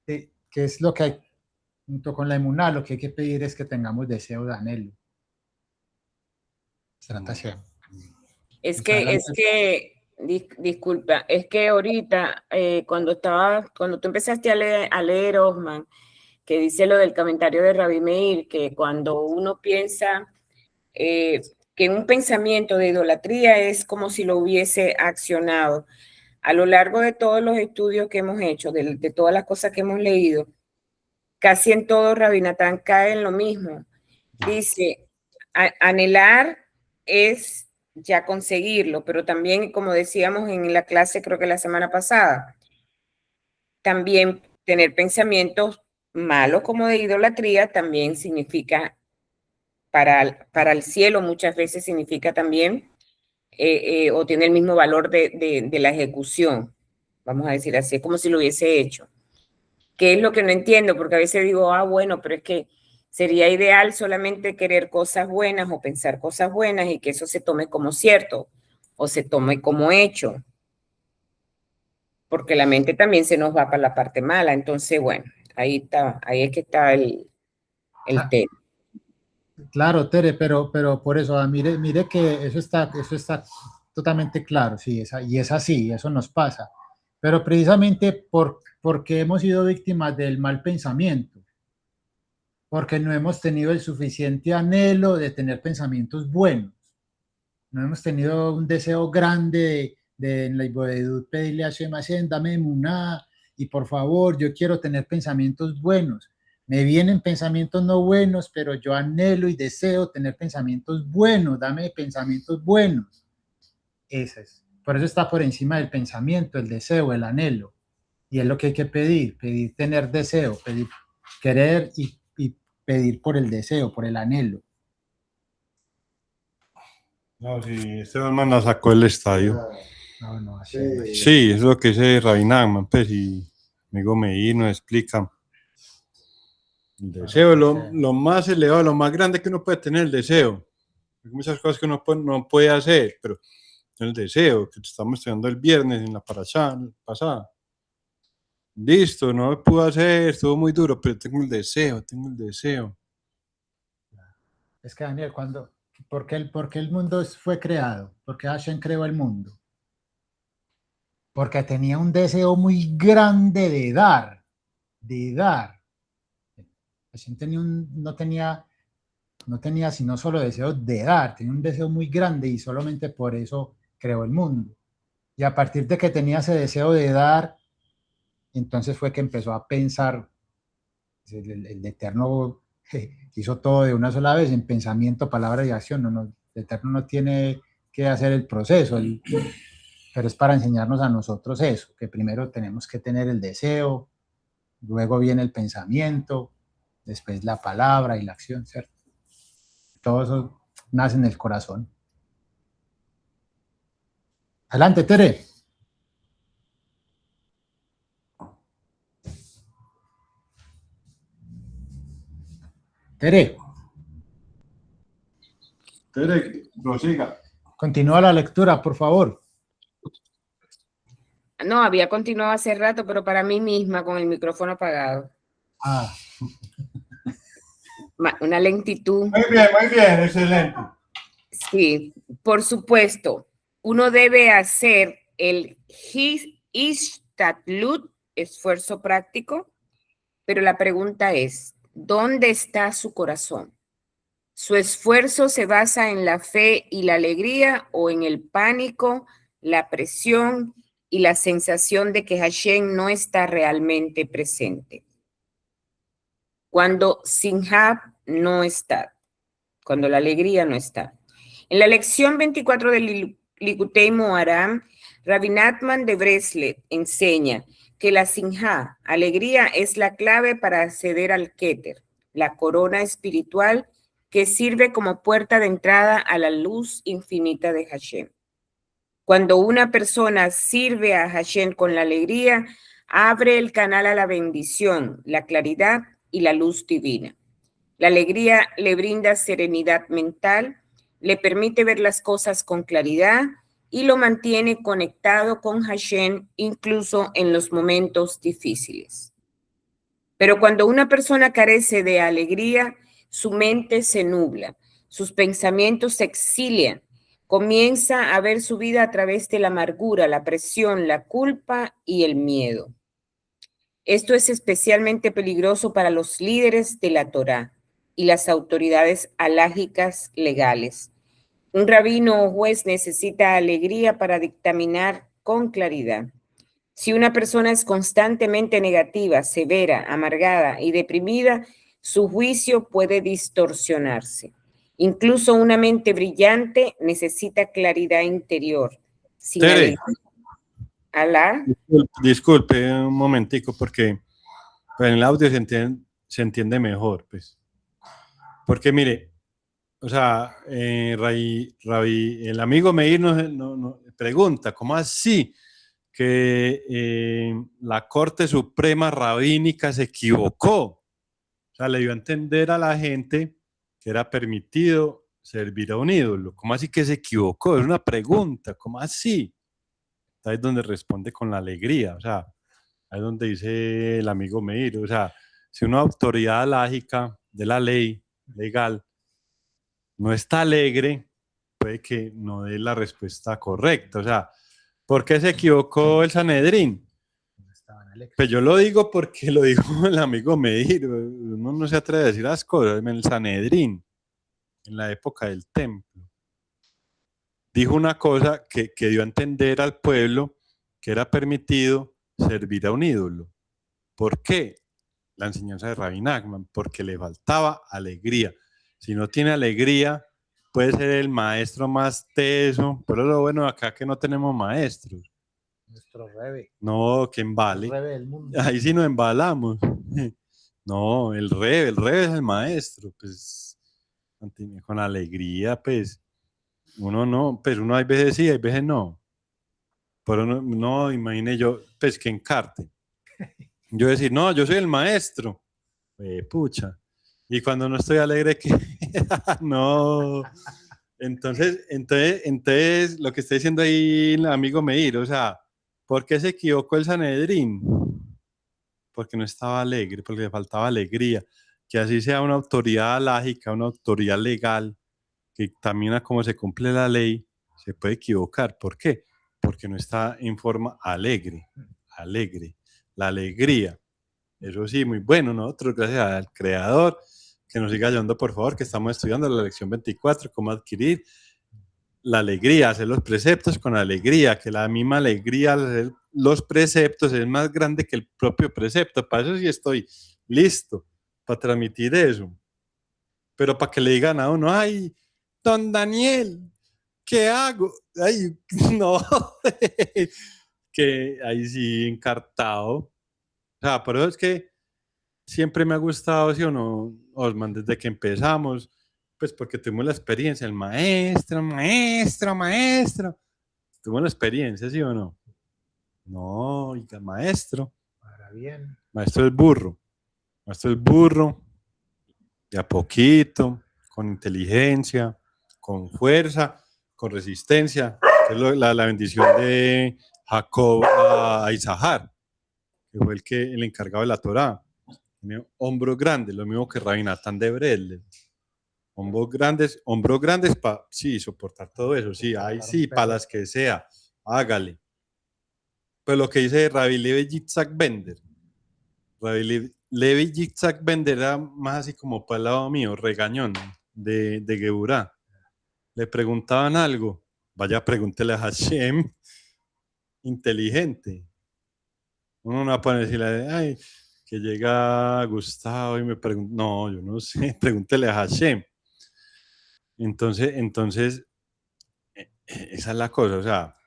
que es lo que hay, junto con la emuná, lo que hay que pedir es que tengamos deseo de anhelo. Disculpa, es que ahorita, cuando tú empezaste a leer Osman, que dice lo del comentario de Rabbi Meir, que cuando uno piensa que un pensamiento de idolatría es como si lo hubiese accionado. A lo largo de todos los estudios que hemos hecho, de todas las cosas que hemos leído, casi en todo Rabbi Natán cae en lo mismo. Dice, anhelar es ya conseguirlo, pero también, como decíamos en la clase, creo que la semana pasada, también tener pensamientos malos como de idolatría también significa, para el cielo muchas veces significa también, o tiene el mismo valor de la ejecución, vamos a decir así, es como si lo hubiese hecho. ¿Qué es lo que no entiendo? Porque a veces digo, bueno, pero es que sería ideal solamente querer cosas buenas o pensar cosas buenas y que eso se tome como cierto o se tome como hecho. Porque la mente también se nos va para la parte mala. Entonces, bueno, ahí es que está el tema. Claro, Tere, pero por eso, mire que eso está totalmente claro, sí, y es así, eso nos pasa. Pero precisamente porque hemos sido víctimas del mal pensamiento, porque no hemos tenido el suficiente anhelo de tener pensamientos buenos, no hemos tenido un deseo grande de en la Ibodedut pedirle a Hashem, dame emuná, y por favor, yo quiero tener pensamientos buenos. Me vienen pensamientos no buenos, pero yo anhelo y deseo tener pensamientos buenos, dame pensamientos buenos. Por eso está por encima del pensamiento, el deseo, el anhelo. Y es lo que hay que pedir tener deseo, pedir querer y pedir por el deseo, por el anhelo. No, sí, este man la sacó del estadio. No, así. Sí, es lo que dice Rabbi Nachman, pues, y amigo Meir nos explica. El deseo, lo más elevado, lo más grande que uno puede tener, el deseo. Hay muchas cosas que uno no puede hacer, pero el deseo, que estamos estudiando el viernes en la parashá pasada. Listo, no lo pude hacer, estuvo muy duro, pero tengo el deseo. Es que Daniel, ¿por qué el mundo fue creado? ¿Por qué Hashem creó el mundo? Porque tenía un deseo muy grande de dar. Hashem no tenía sino solo deseo de dar, tenía un deseo muy grande y solamente por eso creó el mundo. Y a partir de que tenía ese deseo de dar, entonces fue que empezó a pensar, el Eterno hizo todo de una sola vez, en pensamiento, palabra y acción. El Eterno no tiene que hacer el proceso, pero es para enseñarnos a nosotros eso, que primero tenemos que tener el deseo, luego viene el pensamiento, después la palabra y la acción, ¿cierto? Todo eso nace en el corazón. Adelante, Tere. Tere, prosiga. continúa la lectura, por favor. No, había continuado hace rato, pero para mí misma con el micrófono apagado. Una lentitud. Muy bien, excelente. Sí, por supuesto. Uno debe hacer el Ishtatlut, esfuerzo práctico, pero la pregunta es, ¿dónde está su corazón? ¿Su esfuerzo se basa en la fe y la alegría o en el pánico, la presión y la sensación de que Hashem no está realmente presente? Cuando Sinhab no está, cuando la alegría no está. En la lección 24 del Likutei Moharam, Rabbi Nachman de Breslev enseña que la Sinha, alegría, es la clave para acceder al Keter, la corona espiritual que sirve como puerta de entrada a la luz infinita de Hashem. Cuando una persona sirve a Hashem con la alegría, abre el canal a la bendición, la claridad y la luz divina. La alegría le brinda serenidad mental, le permite ver las cosas con claridad y lo mantiene conectado con Hashem incluso en los momentos difíciles. Pero cuando una persona carece de alegría, su mente se nubla, sus pensamientos se exilian, comienza a ver su vida a través de la amargura, la presión, la culpa y el miedo. Esto es especialmente peligroso para los líderes de la Torá y las autoridades alágicas legales. Un rabino o juez necesita alegría para dictaminar con claridad. Si una persona es constantemente negativa, severa, amargada y deprimida, su juicio puede distorsionarse. Incluso una mente brillante necesita claridad interior. Sin Tere, alegría. ¿Alá? disculpe un momentico porque pues, en el audio se entiende mejor, pues. Porque mire, o sea, Rabí, el amigo Meir nos pregunta, ¿cómo así que la Corte Suprema Rabínica se equivocó? O sea, le dio a entender a la gente que era permitido servir a un ídolo. ¿Cómo así que se equivocó? Es una pregunta, ¿cómo así? Ahí es donde responde con la alegría, o sea, ahí es donde dice el amigo Meir, o sea, si una autoridad lógica de la ley legal no está alegre, puede que no dé la respuesta correcta, o sea, ¿por qué se equivocó el Sanedrín? Pues yo lo digo porque lo dijo el amigo Meir, uno no se atreve a decir las cosas, en el Sanedrín, en la época del templo, dijo una cosa que dio a entender al pueblo que era permitido servir a un ídolo. ¿Por qué? La enseñanza de Rabbi Nachman, porque le faltaba alegría. Si no tiene alegría, puede ser el maestro más teso, pero lo bueno acá que no tenemos maestros. Nuestro rebe. No, que embale. El rebe del mundo. Ahí sí nos embalamos. No, el rebe es el maestro, pues con alegría, pues uno no, pues uno hay veces sí, hay veces no. Pero no, imagine yo, pues que encarte. Yo decir, no, yo soy el maestro. Pucha. Y cuando no estoy alegre, que no. Entonces, lo que está diciendo ahí el amigo Meir, o sea, ¿por qué se equivocó el Sanedrín? Porque no estaba alegre, porque le faltaba alegría. Que así sea una autoridad lógica, una autoridad legal, que también a cómo se cumple la ley, se puede equivocar. ¿Por qué? Porque no está en forma alegre. La alegría. Eso sí, muy bueno. Nosotros, gracias al Creador, que nos siga ayudando, por favor, que estamos estudiando la lección 24, cómo adquirir la alegría, hacer los preceptos con alegría, que la misma alegría al hacer los preceptos es más grande que el propio precepto. Para eso sí estoy listo, para transmitir eso. Pero para que le digan a uno, ay, don Daniel, ¿qué hago? Ay, no, que ahí sí, encartado. O sea, por eso es que siempre me ha gustado, ¿sí o no, Osman? Desde que empezamos, pues porque tuvimos la experiencia, el maestro. Tuvimos la experiencia, ¿sí o no? No, oiga, maestro. Para bien. Maestro es burro. De a poquito, con inteligencia, con fuerza, con resistencia. Es la bendición de Jacob a Isahar, que fue el encargado de la Torá. Tiene hombros grandes, lo mismo que Rabbi Natán de Breslev. Hombros grandes para, sí, soportar todo eso, sí, ahí sí, para las que sea, hágale. Pues lo que dice Rabbi Levi Yitzhak Bender, Levi Yitzhak Bender era más así como para el lado mío, regañón de Geburá. Le preguntaban algo, vaya, pregúntele a Hashem, inteligente. Uno no va a poner decirle, ay, que llega Gustavo y me pregunta, no, yo no sé, pregúntele a Hashem. Entonces, esa es la cosa, o sea,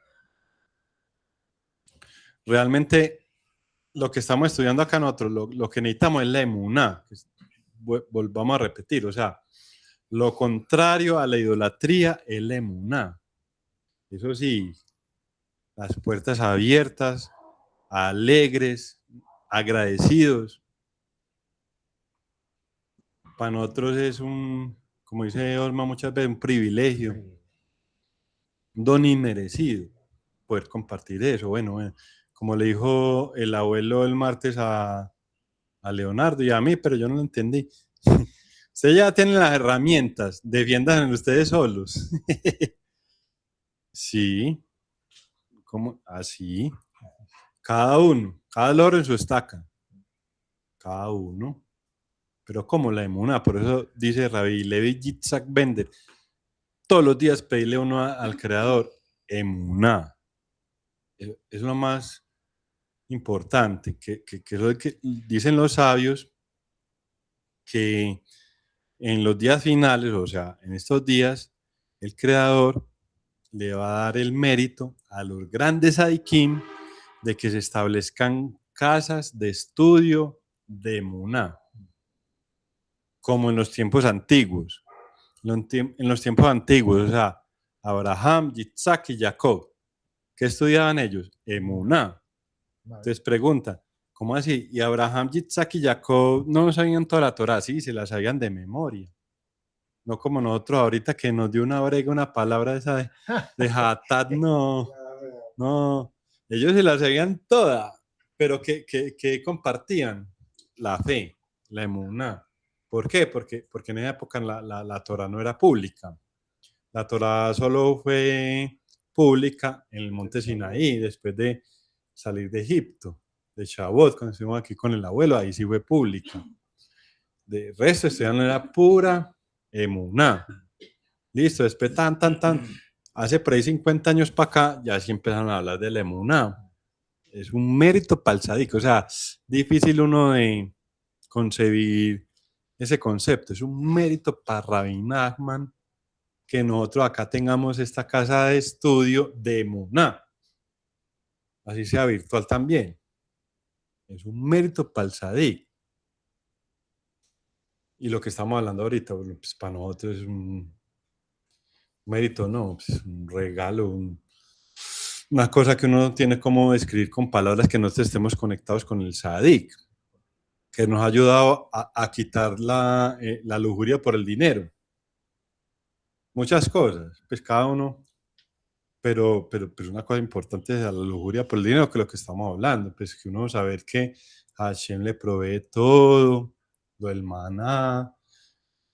realmente lo que estamos estudiando acá nosotros, lo que necesitamos es la emuná, volvamos a repetir, o sea, lo contrario a la idolatría es la emuná. Eso sí, las puertas abiertas alegres, agradecidos. Para nosotros es como dice Olma muchas veces, un privilegio, un don inmerecido poder compartir eso. Bueno, como le dijo el abuelo el martes a Leonardo y a mí, pero yo no lo entendí. Ustedes ya tienen las herramientas, defiendan ustedes solos. Sí, ¿cómo? Así. Cada uno, cada loro en su estaca. Cada uno. Pero como la emuná, por eso dice Rabbi Levi Yitzhak Bender, todos los días pedirle uno al Creador, emuná. Es lo más importante, que es lo que dicen los sabios, que en los días finales, o sea, en estos días, el Creador le va a dar el mérito a los grandes Adikim de que se establezcan casas de estudio de emuná, como en los tiempos antiguos. En los tiempos antiguos, o sea, Abraham, Yitzhak y Jacob. ¿Qué estudiaban ellos? Emuná. Entonces pregunta, ¿cómo así? Y Abraham, Yitzhak y Jacob no sabían toda la Torah, sí, se la sabían de memoria. No como nosotros ahorita que nos dio una brega, una palabra esa de Hatat, no. Ellos se la sabían toda, pero ¿qué compartían? La fe, la emuná. ¿Por qué? Porque en esa época la Torah no era pública. La Torah solo fue pública en el monte Sinaí, después de salir de Egipto, de Shavuot, cuando estuvimos aquí con el abuelo, ahí sí fue pública. De resto, esto ya no era pura emuná. Listo, después hace por ahí 50 años para acá, ya sí empezaron a hablar de la emuná. Es un mérito para el sadico, o sea, difícil uno de concebir ese concepto. Es un mérito para Rabbi Nachman que nosotros acá tengamos esta casa de estudio de emuná, así sea virtual también. Es un mérito para el sadik. Y lo que estamos hablando ahorita, bueno, pues para nosotros es un mérito, no, pues un regalo, una cosa que uno tiene como describir con palabras, que nosotros estemos conectados con el sadik, que nos ha ayudado a quitar la lujuria por el dinero. Muchas cosas, pues cada uno, pero una cosa importante es la lujuria por el dinero, que es lo que estamos hablando, pues que uno saber que a Hashem le provee todo, lo del maná.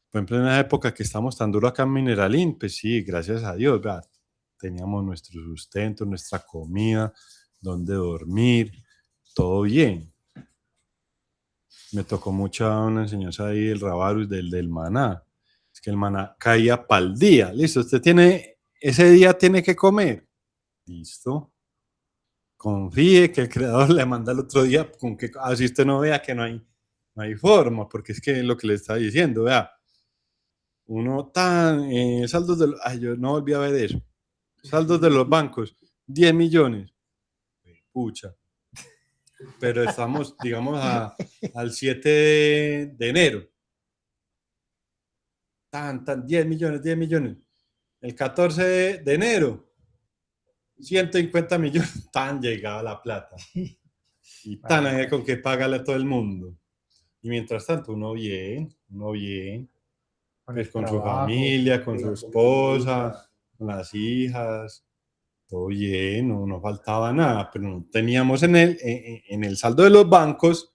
Por ejemplo, en la época que estamos tan duro acá en Mineralín, pues sí, gracias a Dios, ¿verdad? Teníamos nuestro sustento, nuestra comida, donde dormir, todo bien. Me tocó una enseñanza ahí del Rabarus, del maná. Es que el maná caía para el día. Listo, ese día tiene que comer. Listo. Confíe que el creador le manda el otro día, con que así usted no vea que no hay forma, porque es que es lo que le está diciendo, vea. Uno saldos de yo no volví a ver eso. Saldos de los bancos, 10 millones. Pucha. Pero estamos, digamos, al 7 de enero. 10 millones. El 14 de enero, 150 millones. Llegaba la plata. Y hay con que pagarle a todo el mundo. Y mientras tanto, uno bien. Pues con su familia, con su esposa, con las hijas, todo bien, no faltaba nada, pero no teníamos en el saldo de los bancos,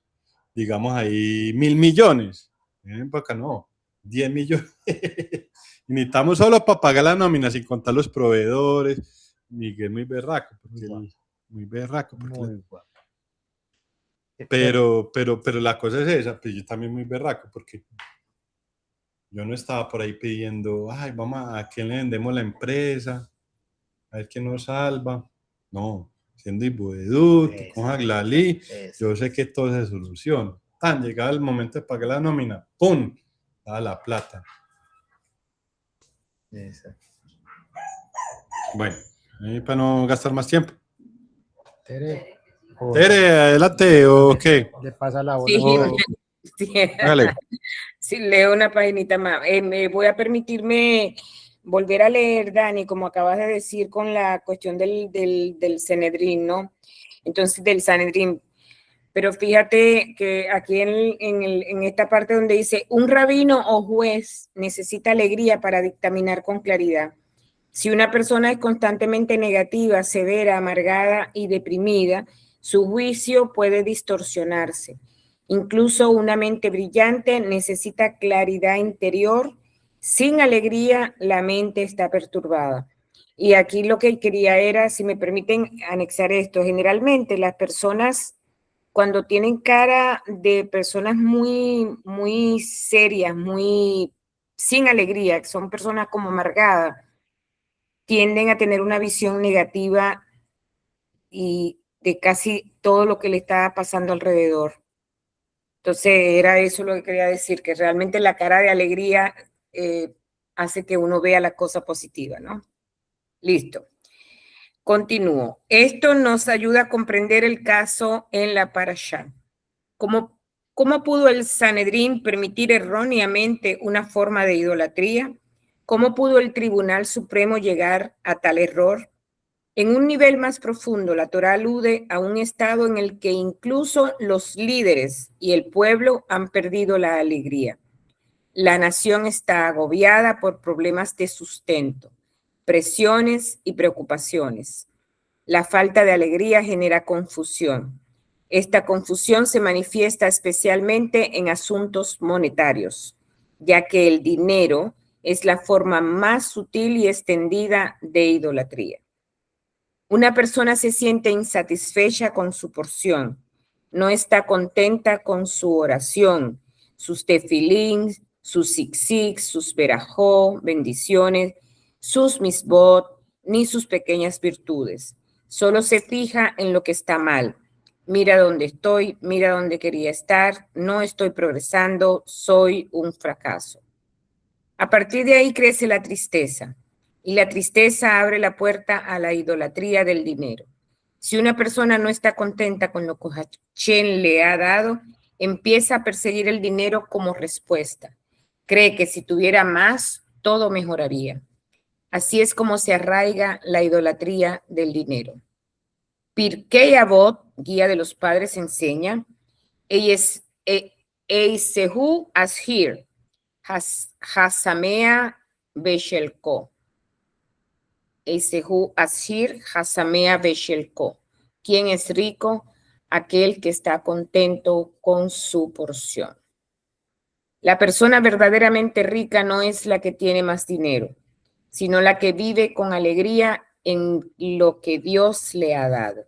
digamos ahí 1.000 millones. Para acá no, 10 millones. Y necesitamos solo para pagar la nómina, sin contar los proveedores. Miguel muy berraco, pero la cosa es esa, pues yo también muy berraco, porque yo no estaba por ahí pidiendo, ay, vamos a quién le vendemos la empresa, a ver quién nos salva. No, siendo Ibuedú, con Aglalí, yo sé que todo se soluciona. Llegaba el momento de pagar la nómina, ¡pum! Daba la plata. Exacto. Bueno, para no gastar más tiempo. Tere, adelante, ¿o qué? Le pasa la bola. Sí, Dale. sí, leo una paginita más. Me voy a permitirme volver a leer, Dani, como acabas de decir con la cuestión del Sanedrín, ¿no? entonces del Sanedrín. Pero fíjate que aquí en esta parte donde dice, un rabino o juez necesita alegría para dictaminar con claridad. Si una persona es constantemente negativa, severa, amargada y deprimida, su juicio puede distorsionarse. Incluso una mente brillante necesita claridad interior. Sin alegría, la mente está perturbada. Y aquí lo que quería era, si me permiten anexar esto, generalmente las personas cuando tienen cara de personas muy serias, muy sin alegría, que son personas como amargadas, tienden a tener una visión negativa y de casi todo lo que le está pasando alrededor. Entonces, era eso lo que quería decir, que realmente la cara de alegría hace que uno vea la cosa positiva, ¿no? Listo. Continúo. Esto nos ayuda a comprender el caso en la Parashá. ¿Cómo pudo el Sanedrín permitir erróneamente una forma de idolatría? ¿Cómo pudo el Tribunal Supremo llegar a tal error? En un nivel más profundo, la Torá alude a un estado en el que incluso los líderes y el pueblo han perdido la alegría. La nación está agobiada por problemas de sustento, presiones y preocupaciones. La falta de alegría genera confusión. Esta confusión se manifiesta especialmente en asuntos monetarios, ya que el dinero es la forma más sutil y extendida de idolatría. Una persona se siente insatisfecha con su porción, no está contenta con su oración, sus tefilín, sus zig-zig, sus berajó, bendiciones, sus misbot, ni sus pequeñas virtudes. Solo se fija en lo que está mal. Mira dónde estoy, mira dónde quería estar, no estoy progresando, soy un fracaso. A partir de ahí crece la tristeza. Y la tristeza abre la puerta a la idolatría del dinero. Si una persona no está contenta con lo que Hashem le ha dado, empieza a perseguir el dinero como respuesta. Cree que si tuviera más, todo mejoraría. Así es como se arraiga la idolatría del dinero. Pirkei Avot, guía de los padres, enseña, Eisehu Ashir, Hasamea Beshelko. Eisehu Ashir Hasamea Beshelko. ¿Quién es rico? Aquel que está contento con su porción. La persona verdaderamente rica no es la que tiene más dinero, sino la que vive con alegría en lo que Dios le ha dado.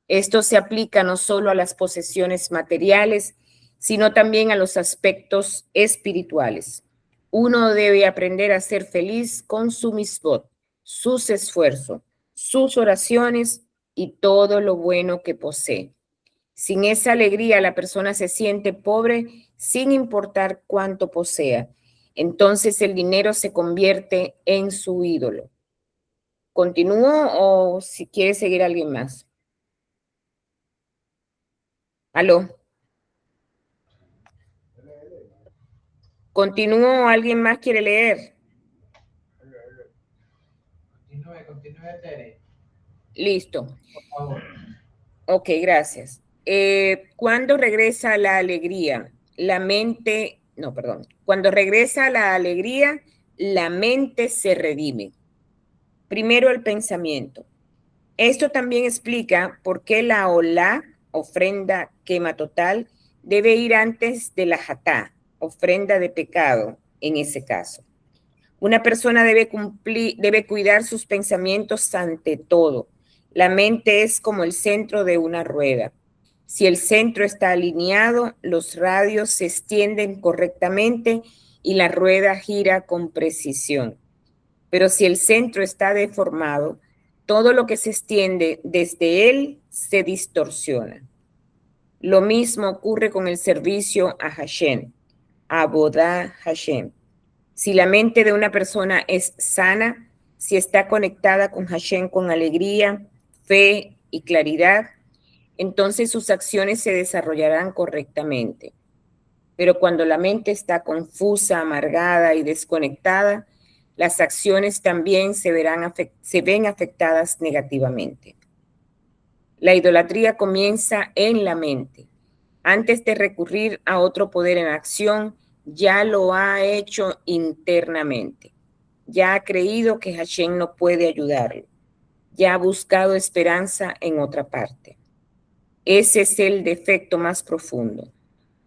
Esto se aplica no solo a las posesiones materiales, sino también a los aspectos espirituales. Uno debe aprender a ser feliz con su misbot, sus esfuerzos, sus oraciones y todo lo bueno que posee. Sin esa alegría, la persona se siente pobre sin importar cuánto posea. Entonces el dinero se convierte en su ídolo. ¿Continúo o si quiere seguir alguien más? ¿Aló? ¿Continúo o alguien más quiere leer? Continúe, Tere, Listo. por favor. Ok, gracias. ¿Cuándo regresa la alegría? Cuando regresa la alegría, la mente se redime. Primero el pensamiento. Esto también explica por qué la olá, ofrenda quema total, debe ir antes de la jatá, ofrenda de pecado, en ese caso. Una persona debe cuidar sus pensamientos ante todo. La mente es como el centro de una rueda. Si el centro está alineado, los radios se extienden correctamente y la rueda gira con precisión. Pero si el centro está deformado, todo lo que se extiende desde él se distorsiona. Lo mismo ocurre con el servicio a Hashem, Abodá Hashem. Si la mente de una persona es sana, si está conectada con Hashem con alegría, fe y claridad, entonces sus acciones se desarrollarán correctamente. Pero cuando la mente está confusa, amargada y desconectada, las acciones también se ven afectadas negativamente. La idolatría comienza en la mente. Antes de recurrir a otro poder en acción, ya lo ha hecho internamente. Ya ha creído que Hashem no puede ayudarlo. Ya ha buscado esperanza en otra parte. Ese es el defecto más profundo.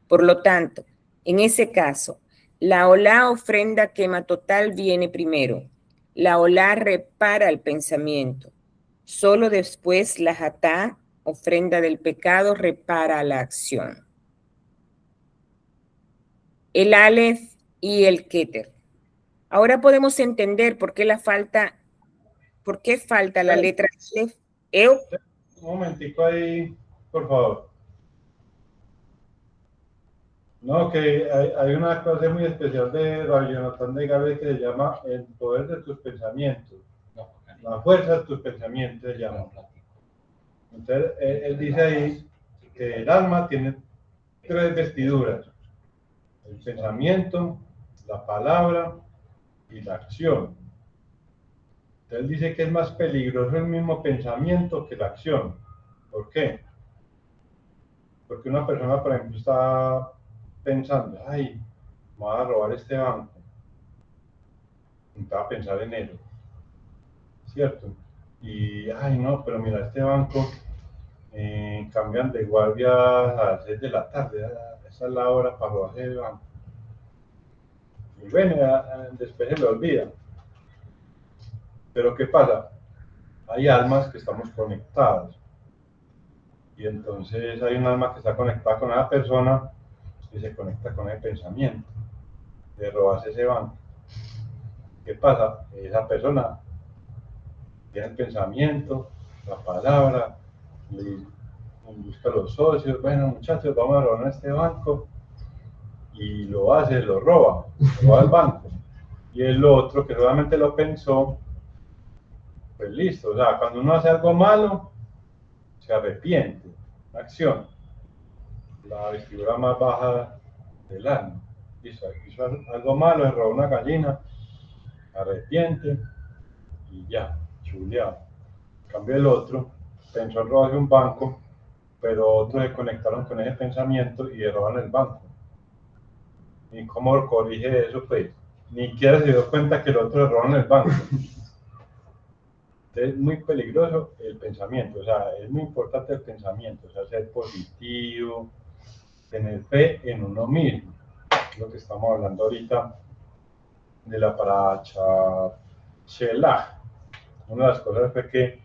Por lo tanto, en ese caso, la olá ofrenda quema total viene primero. La olá repara el pensamiento. Solo después la jatá, ofrenda del pecado, repara la acción. El Aleph y el Keter. Ahora podemos entender por qué falta la letra Aleph. Un momentico ahí, por favor. No, que hay una cosa muy especial de Rabbi Jonathan de Gabriel que se llama el poder de tus pensamientos. La fuerza de tus pensamientos se llama. Entonces, él dice ahí que el alma tiene 3 vestiduras: el pensamiento, la palabra y la acción. Entonces dice que es más peligroso el mismo pensamiento que la acción. ¿Por qué? Porque una persona, por ejemplo, está pensando, ay, me voy a robar este banco. Intentaba pensar en eso, ¿cierto? Y, ay, no, pero mira, este banco cambian de guardia a las 6 de la tarde, esa es la hora para robarse el banco. Y bueno, después se le olvida. Pero ¿qué pasa? Hay almas que estamos conectadas. Y entonces hay un alma que está conectada con esa persona y se conecta con el pensamiento de robarse ese banco. ¿Qué pasa? Esa persona tiene el pensamiento, la palabra, busca a los socios, bueno muchachos, vamos a robar este banco, y lo hace, lo roba el banco. Y el otro que solamente lo pensó, pues listo, o sea, cuando uno hace algo malo, se arrepiente, acción, la vestidura más baja del alma. Hizo algo malo, le robó una gallina, arrepiente y ya, chuleado. En cambio el otro pensó en robarse un banco, pero otros se conectaron con ese pensamiento y le roban el banco. ¿Y cómo corrige eso? Pues ni siquiera se dio cuenta que el otro le roban el banco. Entonces es muy peligroso el pensamiento, o sea, es muy importante el pensamiento, o sea, ser positivo, tener fe en uno mismo. Es lo que estamos hablando ahorita de la paracha Shelach. Una de las cosas fue que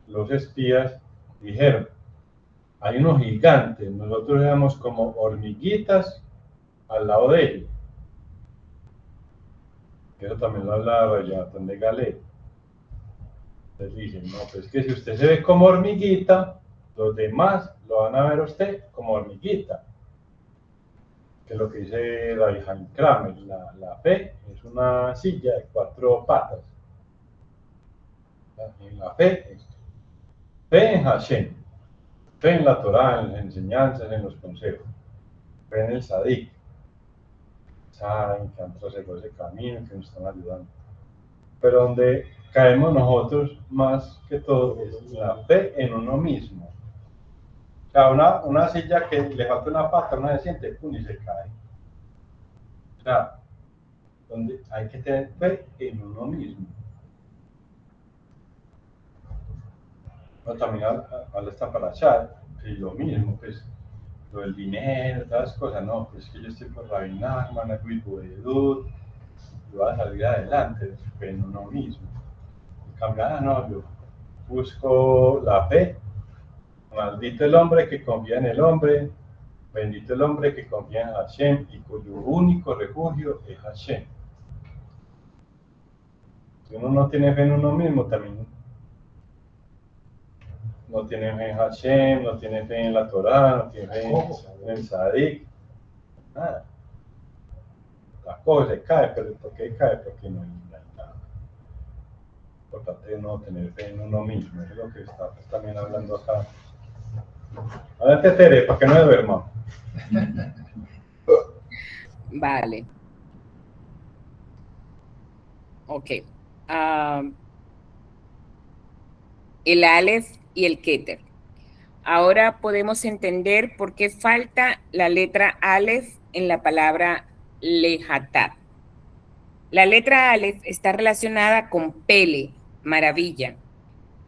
los espías dijeron, hay unos gigantes, nosotros éramos como hormiguitas al lado de ellos. Eso también lo habla Jonathan de Galet. Entonces dicen, no, pues que si usted se ve como hormiguita, los demás lo van a ver a usted como hormiguita. Que es lo que dice David Kramer, la fe es una silla de 4 patas. En la fe en Hashem, fe en la Torah, en las enseñanzas, en los consejos, fe en el Sadik, saben que han trazado ese camino, que nos están ayudando. Pero donde caemos nosotros más que todo es la fe en uno mismo. O sea, una silla que le falta una pata, una se siente, pum, y se cae. O sea, donde hay que tener fe en uno mismo. No, también habla esta paracha, y lo mismo, pues, lo del dinero, todas las cosas, no, pues que yo estoy por Rabbi Nachman, yo voy a salir adelante, fe en uno mismo. En cambio, no, yo busco la fe. Maldito el hombre que confía en el hombre, bendito el hombre que confía en Hashem y cuyo único refugio es Hashem. Si uno no tiene fe en uno mismo, también no tiene fe en Hashem, no tiene fe en la Torah, no tiene fe en el Sadik, nada. La cosa se cae, pero ¿por qué cae? Porque no hay nada. Importante es no tener fe en uno mismo, eso es lo que está también hablando acá. Adelante, Tere, para que no se duerma. Vale. Ok. El Aleph y el Keter. Ahora podemos entender por qué falta la letra Aleph en la palabra Lejatat. La letra Aleph está relacionada con Pele, maravilla.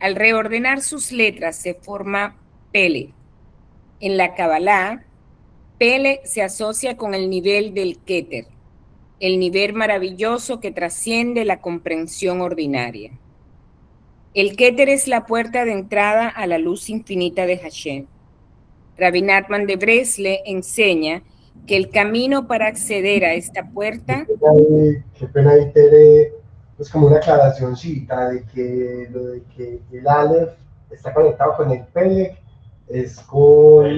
Al reordenar sus letras se forma Pele. En la Kabbalah, Pele se asocia con el nivel del Keter, el nivel maravilloso que trasciende la comprensión ordinaria. El Keter es la puerta de entrada a la luz infinita de Hashem. Rabbi Nachman de Bresle enseña que el camino para acceder a esta puerta... Qué pena ahí, Tere, es como una aclaracióncita de que lo de que el Aleph está conectado con el Pelec es con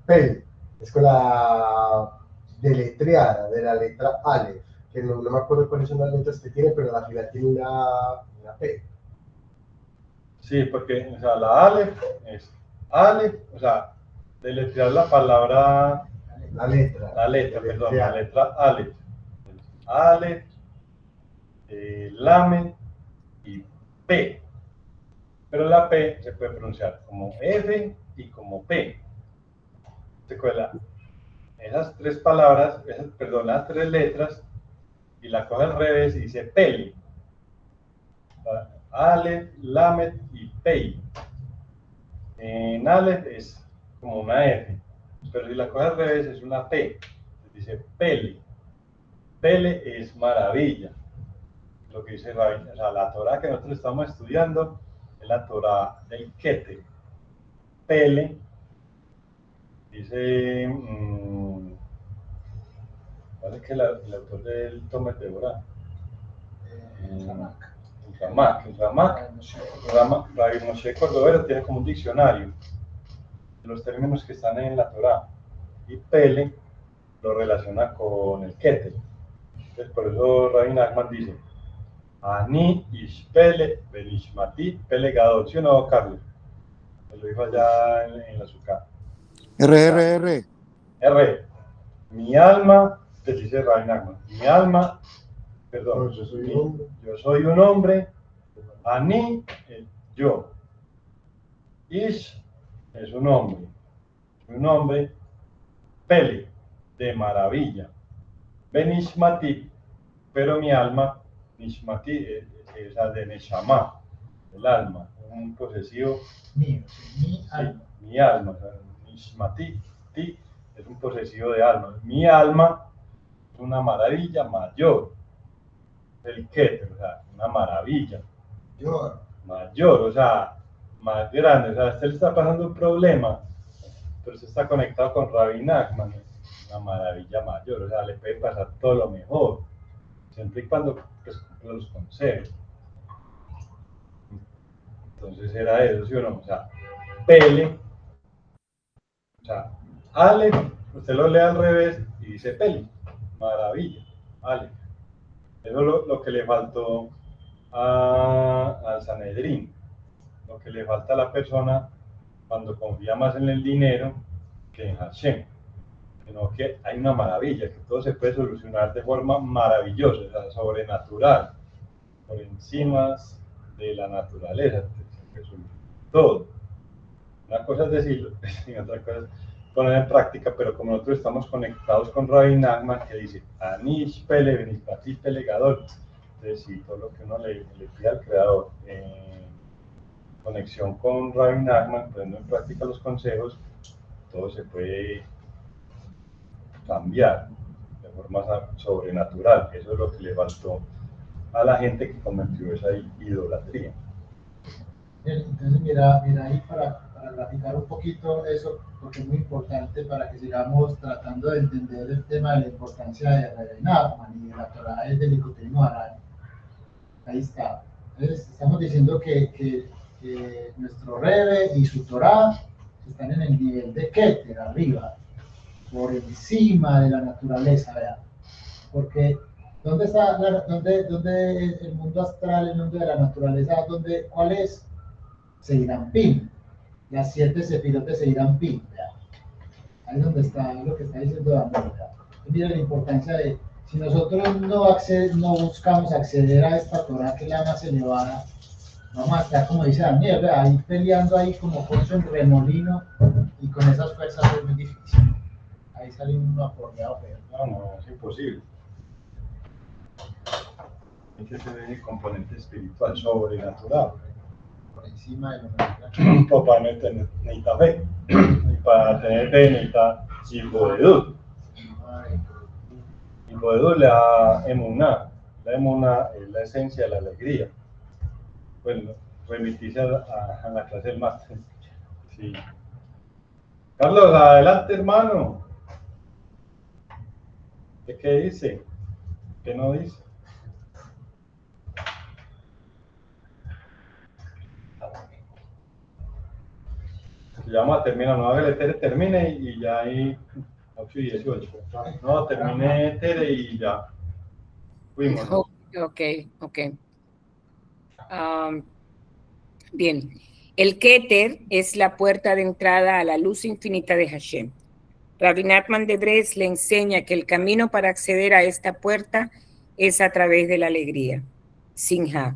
Pele, es con la deletreada de la letra Aleph, que no me acuerdo cuáles son las letras que tiene, pero al final tiene una P. Sí, porque o sea, la Aleph es Aleph, o sea, deletrear la palabra, la letra, perdón, la letra Aleph. Aleph, Lamed y P. Pero la P se puede pronunciar como F y como P. Se cuela esas tres palabras, esas tres letras, y la coge al revés y dice Peli. Aleph, Lamed y Pei. En Aleph es como una F, pero si la coge al revés es una P. Dice Peli. Pele es maravilla. Lo que dice Rabbi, o sea, la Torah que nosotros estamos estudiando es la Torah del Keter. Pele dice, ¿cuál es que el autor del Tomer de Borá? El Ramak, Rabbi Moshe Cordovero tiene como un diccionario de los términos que están en la Torah, y Pele lo relaciona con el Keter. Entonces, por eso Rabbi Nachman dice, Ani Ishpele Benishmati Pele Gadol, ¿sí o no, Carlos? Me lo dijo allá en la Sukkah. R. Mi alma, te dice Rabbi Nachman, mi alma, perdón, yo soy un hombre, Ani, yo, Ish es un hombre, Pele, de maravilla, Benishmati, pero mi alma, Nishmati, es la de Neshama, el alma, un posesivo. Mi alma, o sea, Nishmati, ti, es un posesivo de alma. Mi alma es una maravilla mayor, el Keter, o sea, una maravilla mayor, o sea, más grande. O sea, usted le está pasando un problema, pero usted está conectado con Rabbi Nachman, una maravilla mayor, o sea, le puede pasar todo lo mejor, siempre y cuando pues, cumpla los consejos. Entonces era eso, ¿sí o no? O sea, Pele, o sea, Aleph, usted lo lee al revés y dice Pele, maravilla, Aleph. Eso es lo que le faltó al Sanedrín, lo que le falta a la persona cuando confía más en el dinero que en Hashem, sino que hay una maravilla, que todo se puede solucionar de forma maravillosa, o sea, sobrenatural, por encima de la naturaleza, todo. Una cosa es decirlo, y otra cosa es poner en práctica, pero como nosotros estamos conectados con Rabbi Nachman, que dice, Anish Pele, Benishmati Pele Gadol, entonces sí, todo lo que uno le pide al Creador, conexión con Rabbi Nachman, poniendo en práctica los consejos, todo se puede cambiar de forma sobrenatural. Eso es lo que le faltó a la gente que cometió esa idolatría. Entonces, mira ahí para graficar un poquito eso, porque es muy importante para que sigamos tratando de entender el tema de la importancia de Rabbi Nachman y de la Torah del Likutei Moharan. Ahí está. Entonces, estamos diciendo que nuestro Rebbe y su Torah están en el nivel de Keter, arriba, por encima de la naturaleza, ¿verdad? Porque ¿dónde está dónde el mundo astral, el mundo de la naturaleza, cuál es? Seirampim, las 7 sefirot de Seirampim, ¿verdad? Ahí es donde está lo que está diciendo Daniel. Mira la importancia de, si nosotros no buscamos acceder a esta Torah que es la más elevada, Vamos a estar, como dice Daniel, vea, ahí peleando ahí como corcho en remolino y con esas fuerzas es muy difícil. Ahí sale uno aporreado, pero No, es imposible. Hay que tener el componente espiritual sobrenatural. por encima de lo natural. Papá necesita fe. Y para tener fe necesita Hibodedut. Hibodedut le da emuná. La emuná es la esencia de la alegría. Bueno, remitirse a la clase del máster. Sí. Carlos, adelante, hermano. ¿Qué dice? ¿Qué no dice? Ya vamos a terminar, no hágale Tere, termine y ya ahí 8 y 18. No, termine Tere y ya. Fuimos. ¿No? Ok. Bien. El Keter es la puerta de entrada a la luz infinita de Hashem. Rabbi Nachman de Brest le enseña que el camino para acceder a esta puerta es a través de la alegría. Simha.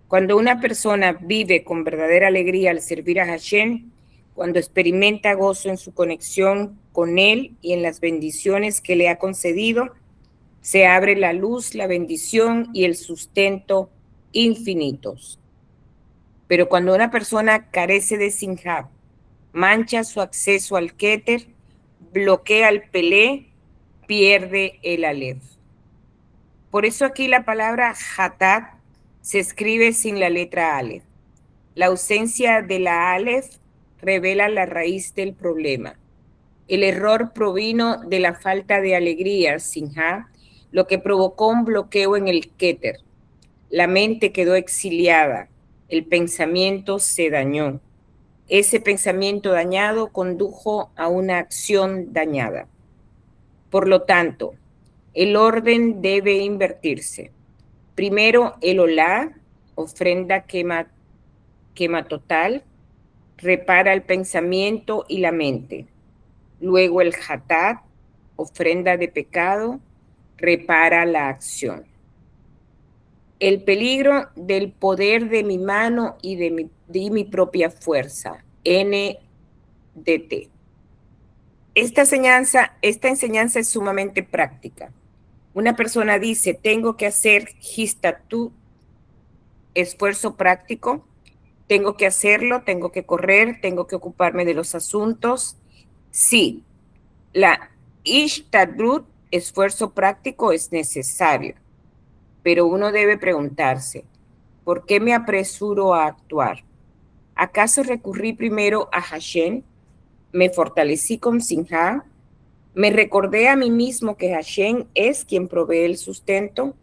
Cuando una persona vive con verdadera alegría al servir a Hashem, cuando experimenta gozo en su conexión con Él y en las bendiciones que le ha concedido, se abre la luz, la bendición y el sustento infinitos. Pero cuando una persona carece de Simha, mancha su acceso al Keter, bloquea el Pelé, pierde el Aleph. Por eso aquí la palabra Hatat se escribe sin la letra Aleph. La ausencia de la Aleph revela la raíz del problema. El error provino de la falta de alegría, Simha, lo que provocó un bloqueo en el Keter. La mente quedó exiliada, el pensamiento se dañó. Ese pensamiento dañado condujo a una acción dañada. Por lo tanto, el orden debe invertirse. Primero, el olá, ofrenda quema total, repara el pensamiento y la mente. Luego el hatat, ofrenda de pecado, repara la acción. El peligro del poder de mi mano y de mi propia fuerza, NDT. Esta enseñanza es sumamente práctica. Una persona dice, tengo que hacer histatut, esfuerzo práctico, tengo que hacerlo, tengo que correr, tengo que ocuparme de los asuntos. Sí, la ishtadlut, esfuerzo práctico, es necesario, pero uno debe preguntarse, ¿por qué me apresuro a actuar? ¿Acaso recurrí primero a Hashem? ¿Me fortalecí con Simha? ¿Me recordé a mí mismo que Hashem es quien provee el sustento?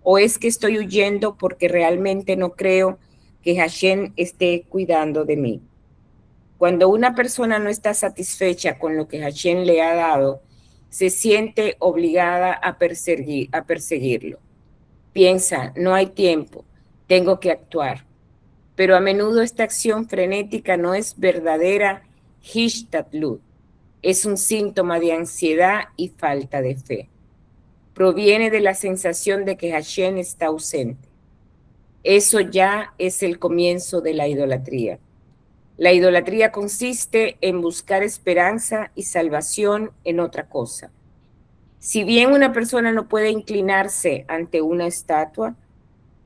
¿O es que estoy huyendo porque realmente no creo que Hashem esté cuidando de mí? Cuando una persona no está satisfecha con lo que Hashem le ha dado, se siente obligada a perseguirlo. Piensa, no hay tiempo, tengo que actuar. Pero a menudo esta acción frenética no es verdadera Hishtadlut. Es un síntoma de ansiedad y falta de fe. Proviene de la sensación de que Hashem está ausente. Eso ya es el comienzo de la idolatría. La idolatría consiste en buscar esperanza y salvación en otra cosa. Si bien una persona no puede inclinarse ante una estatua,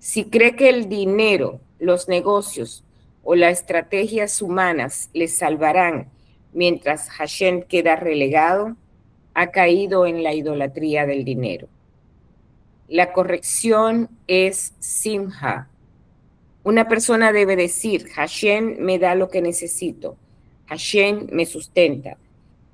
si cree que el dinero, los negocios o las estrategias humanas le salvarán mientras Hashem queda relegado, ha caído en la idolatría del dinero. La corrección es Simha. Una persona debe decir, Hashem me da lo que necesito, Hashem me sustenta,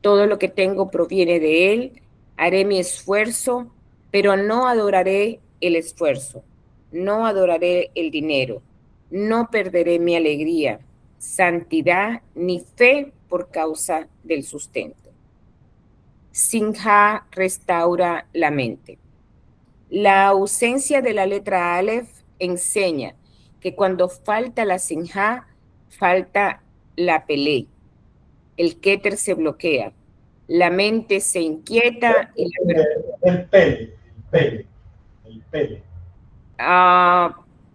todo lo que tengo proviene de él, haré mi esfuerzo, pero no adoraré el esfuerzo, no adoraré el dinero, no perderé mi alegría, santidad ni fe por causa del sustento. Simha restaura la mente. La ausencia de la letra Aleph enseña que cuando falta la Simha, falta la Pelé. El Keter se bloquea, la mente se inquieta y el pele.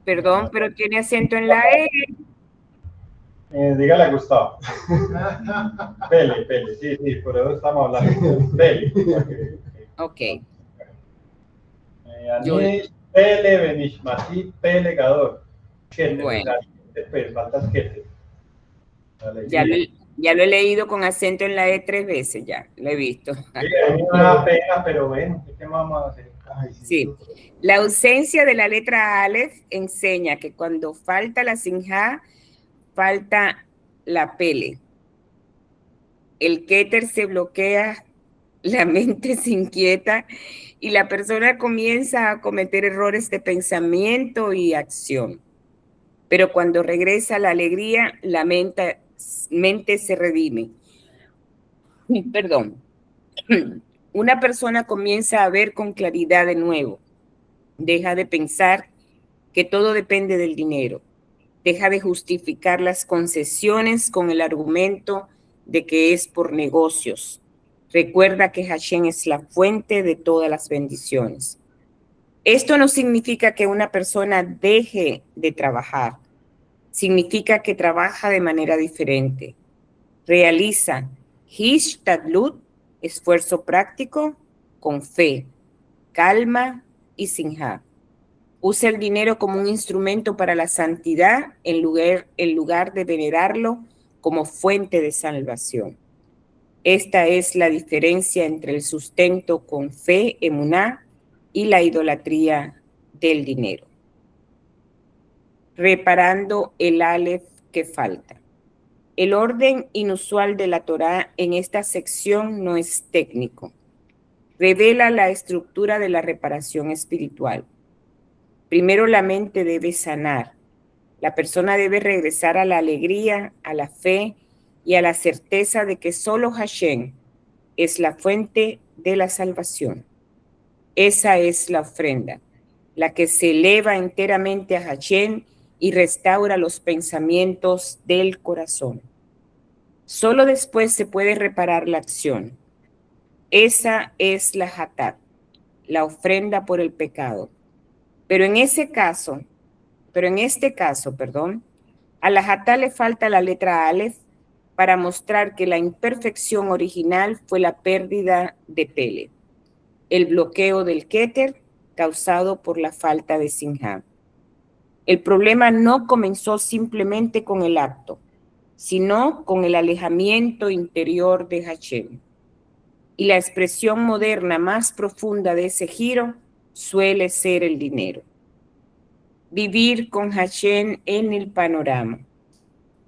Perdón, pero tiene acento en la E. Dígale a Gustavo. Pele, sí, por eso estamos hablando. Pele. Ok. Anish, Pele, Benishmati, Pele, Gador. Bueno. Pues, faltas que Ya lo he leído con acento en la E 3 veces, ya, lo he visto. Sí, es una pena, pero bueno, ¿qué vamos a hacer? Sí. La ausencia de la letra Aleph enseña que cuando falta la sinja, falta la pele. El Keter se bloquea, la mente se inquieta y la persona comienza a cometer errores de pensamiento y acción. Pero cuando regresa la alegría, la mente se redime. Perdón. Una persona comienza a ver con claridad de nuevo. Deja de pensar que todo depende del dinero. Deja de justificar las concesiones con el argumento de que es por negocios. Recuerda que Hashem es la fuente de todas las bendiciones. Esto no significa que una persona deje de trabajar. Significa que trabaja de manera diferente. Realiza Hishtadlut, esfuerzo práctico, con fe, calma y sinja. Usa el dinero como un instrumento para la santidad en lugar de venerarlo como fuente de salvación. Esta es la diferencia entre el sustento con fe, emuná, y la idolatría del dinero. Reparando el Aleph que falta. El orden inusual de la Torá en esta sección no es técnico. Revela la estructura de la reparación espiritual. Primero la mente debe sanar. La persona debe regresar a la alegría, a la fe y a la certeza de que solo Hashem es la fuente de la salvación. Esa es la ofrenda, la que se eleva enteramente a Hashem y restaura los pensamientos del corazón. Solo después se puede reparar la acción. Esa es la hatat, la ofrenda por el pecado. Pero en este caso, a la hatat le falta la letra Aleph para mostrar que la imperfección original fue la pérdida de Pele, el bloqueo del Keter causado por la falta de sinja. El problema no comenzó simplemente con el acto, sino con el alejamiento interior de Hashem. Y la expresión moderna más profunda de ese giro suele ser el dinero. Vivir con Hashem en el panorama.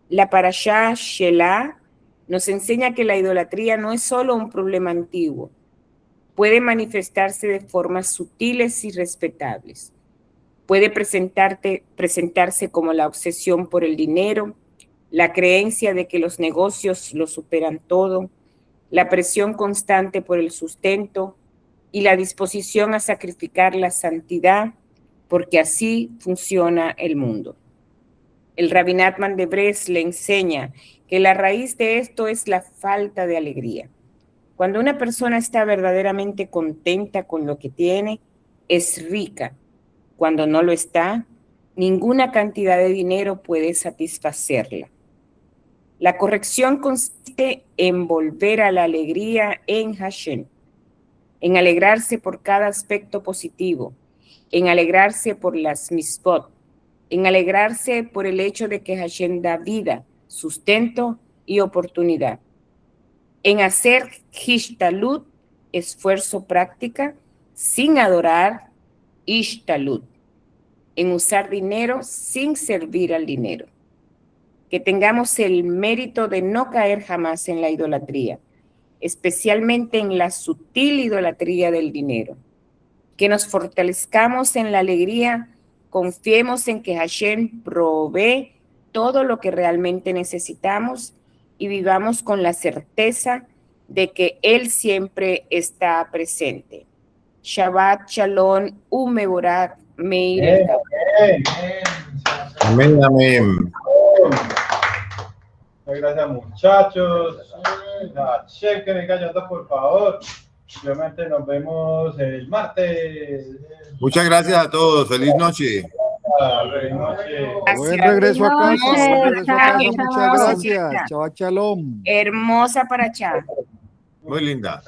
La Parashá Shelah nos enseña que la idolatría no es solo un problema antiguo, puede manifestarse de formas sutiles y respetables. Puede presentarse como la obsesión por el dinero, la creencia de que los negocios lo superan todo, la presión constante por el sustento y la disposición a sacrificar la santidad, porque así funciona el mundo. El Rabbi Nachman de Breslev le enseña que la raíz de esto es la falta de alegría. Cuando una persona está verdaderamente contenta con lo que tiene, es rica. Cuando no lo está, ninguna cantidad de dinero puede satisfacerla. La corrección consiste en volver a la alegría en Hashem, en alegrarse por cada aspecto positivo, en alegrarse por las mitzvot, en alegrarse por el hecho de que Hashem da vida, sustento y oportunidad, en hacer Hishtalut, esfuerzo práctica, sin adorar Ishtalut, en usar dinero sin servir al dinero. Que tengamos el mérito de no caer jamás en la idolatría, especialmente en la sutil idolatría del dinero. Que nos fortalezcamos en la alegría, confiemos en que Hashem provee todo lo que realmente necesitamos y vivamos con la certeza de que Él siempre está presente. Shabbat Shalom, Umevorat, Meir. Amén, amén. Muchas gracias, muchachos. Chef, que me callando, por favor. Obviamente nos vemos el martes. Muchas gracias a todos. Feliz noche. Buen regreso a casa, Hermosa. buen regreso a casa. Chao, Muchas chao. gracias. Chava Shalom. Hermosa para Chá. Muy linda.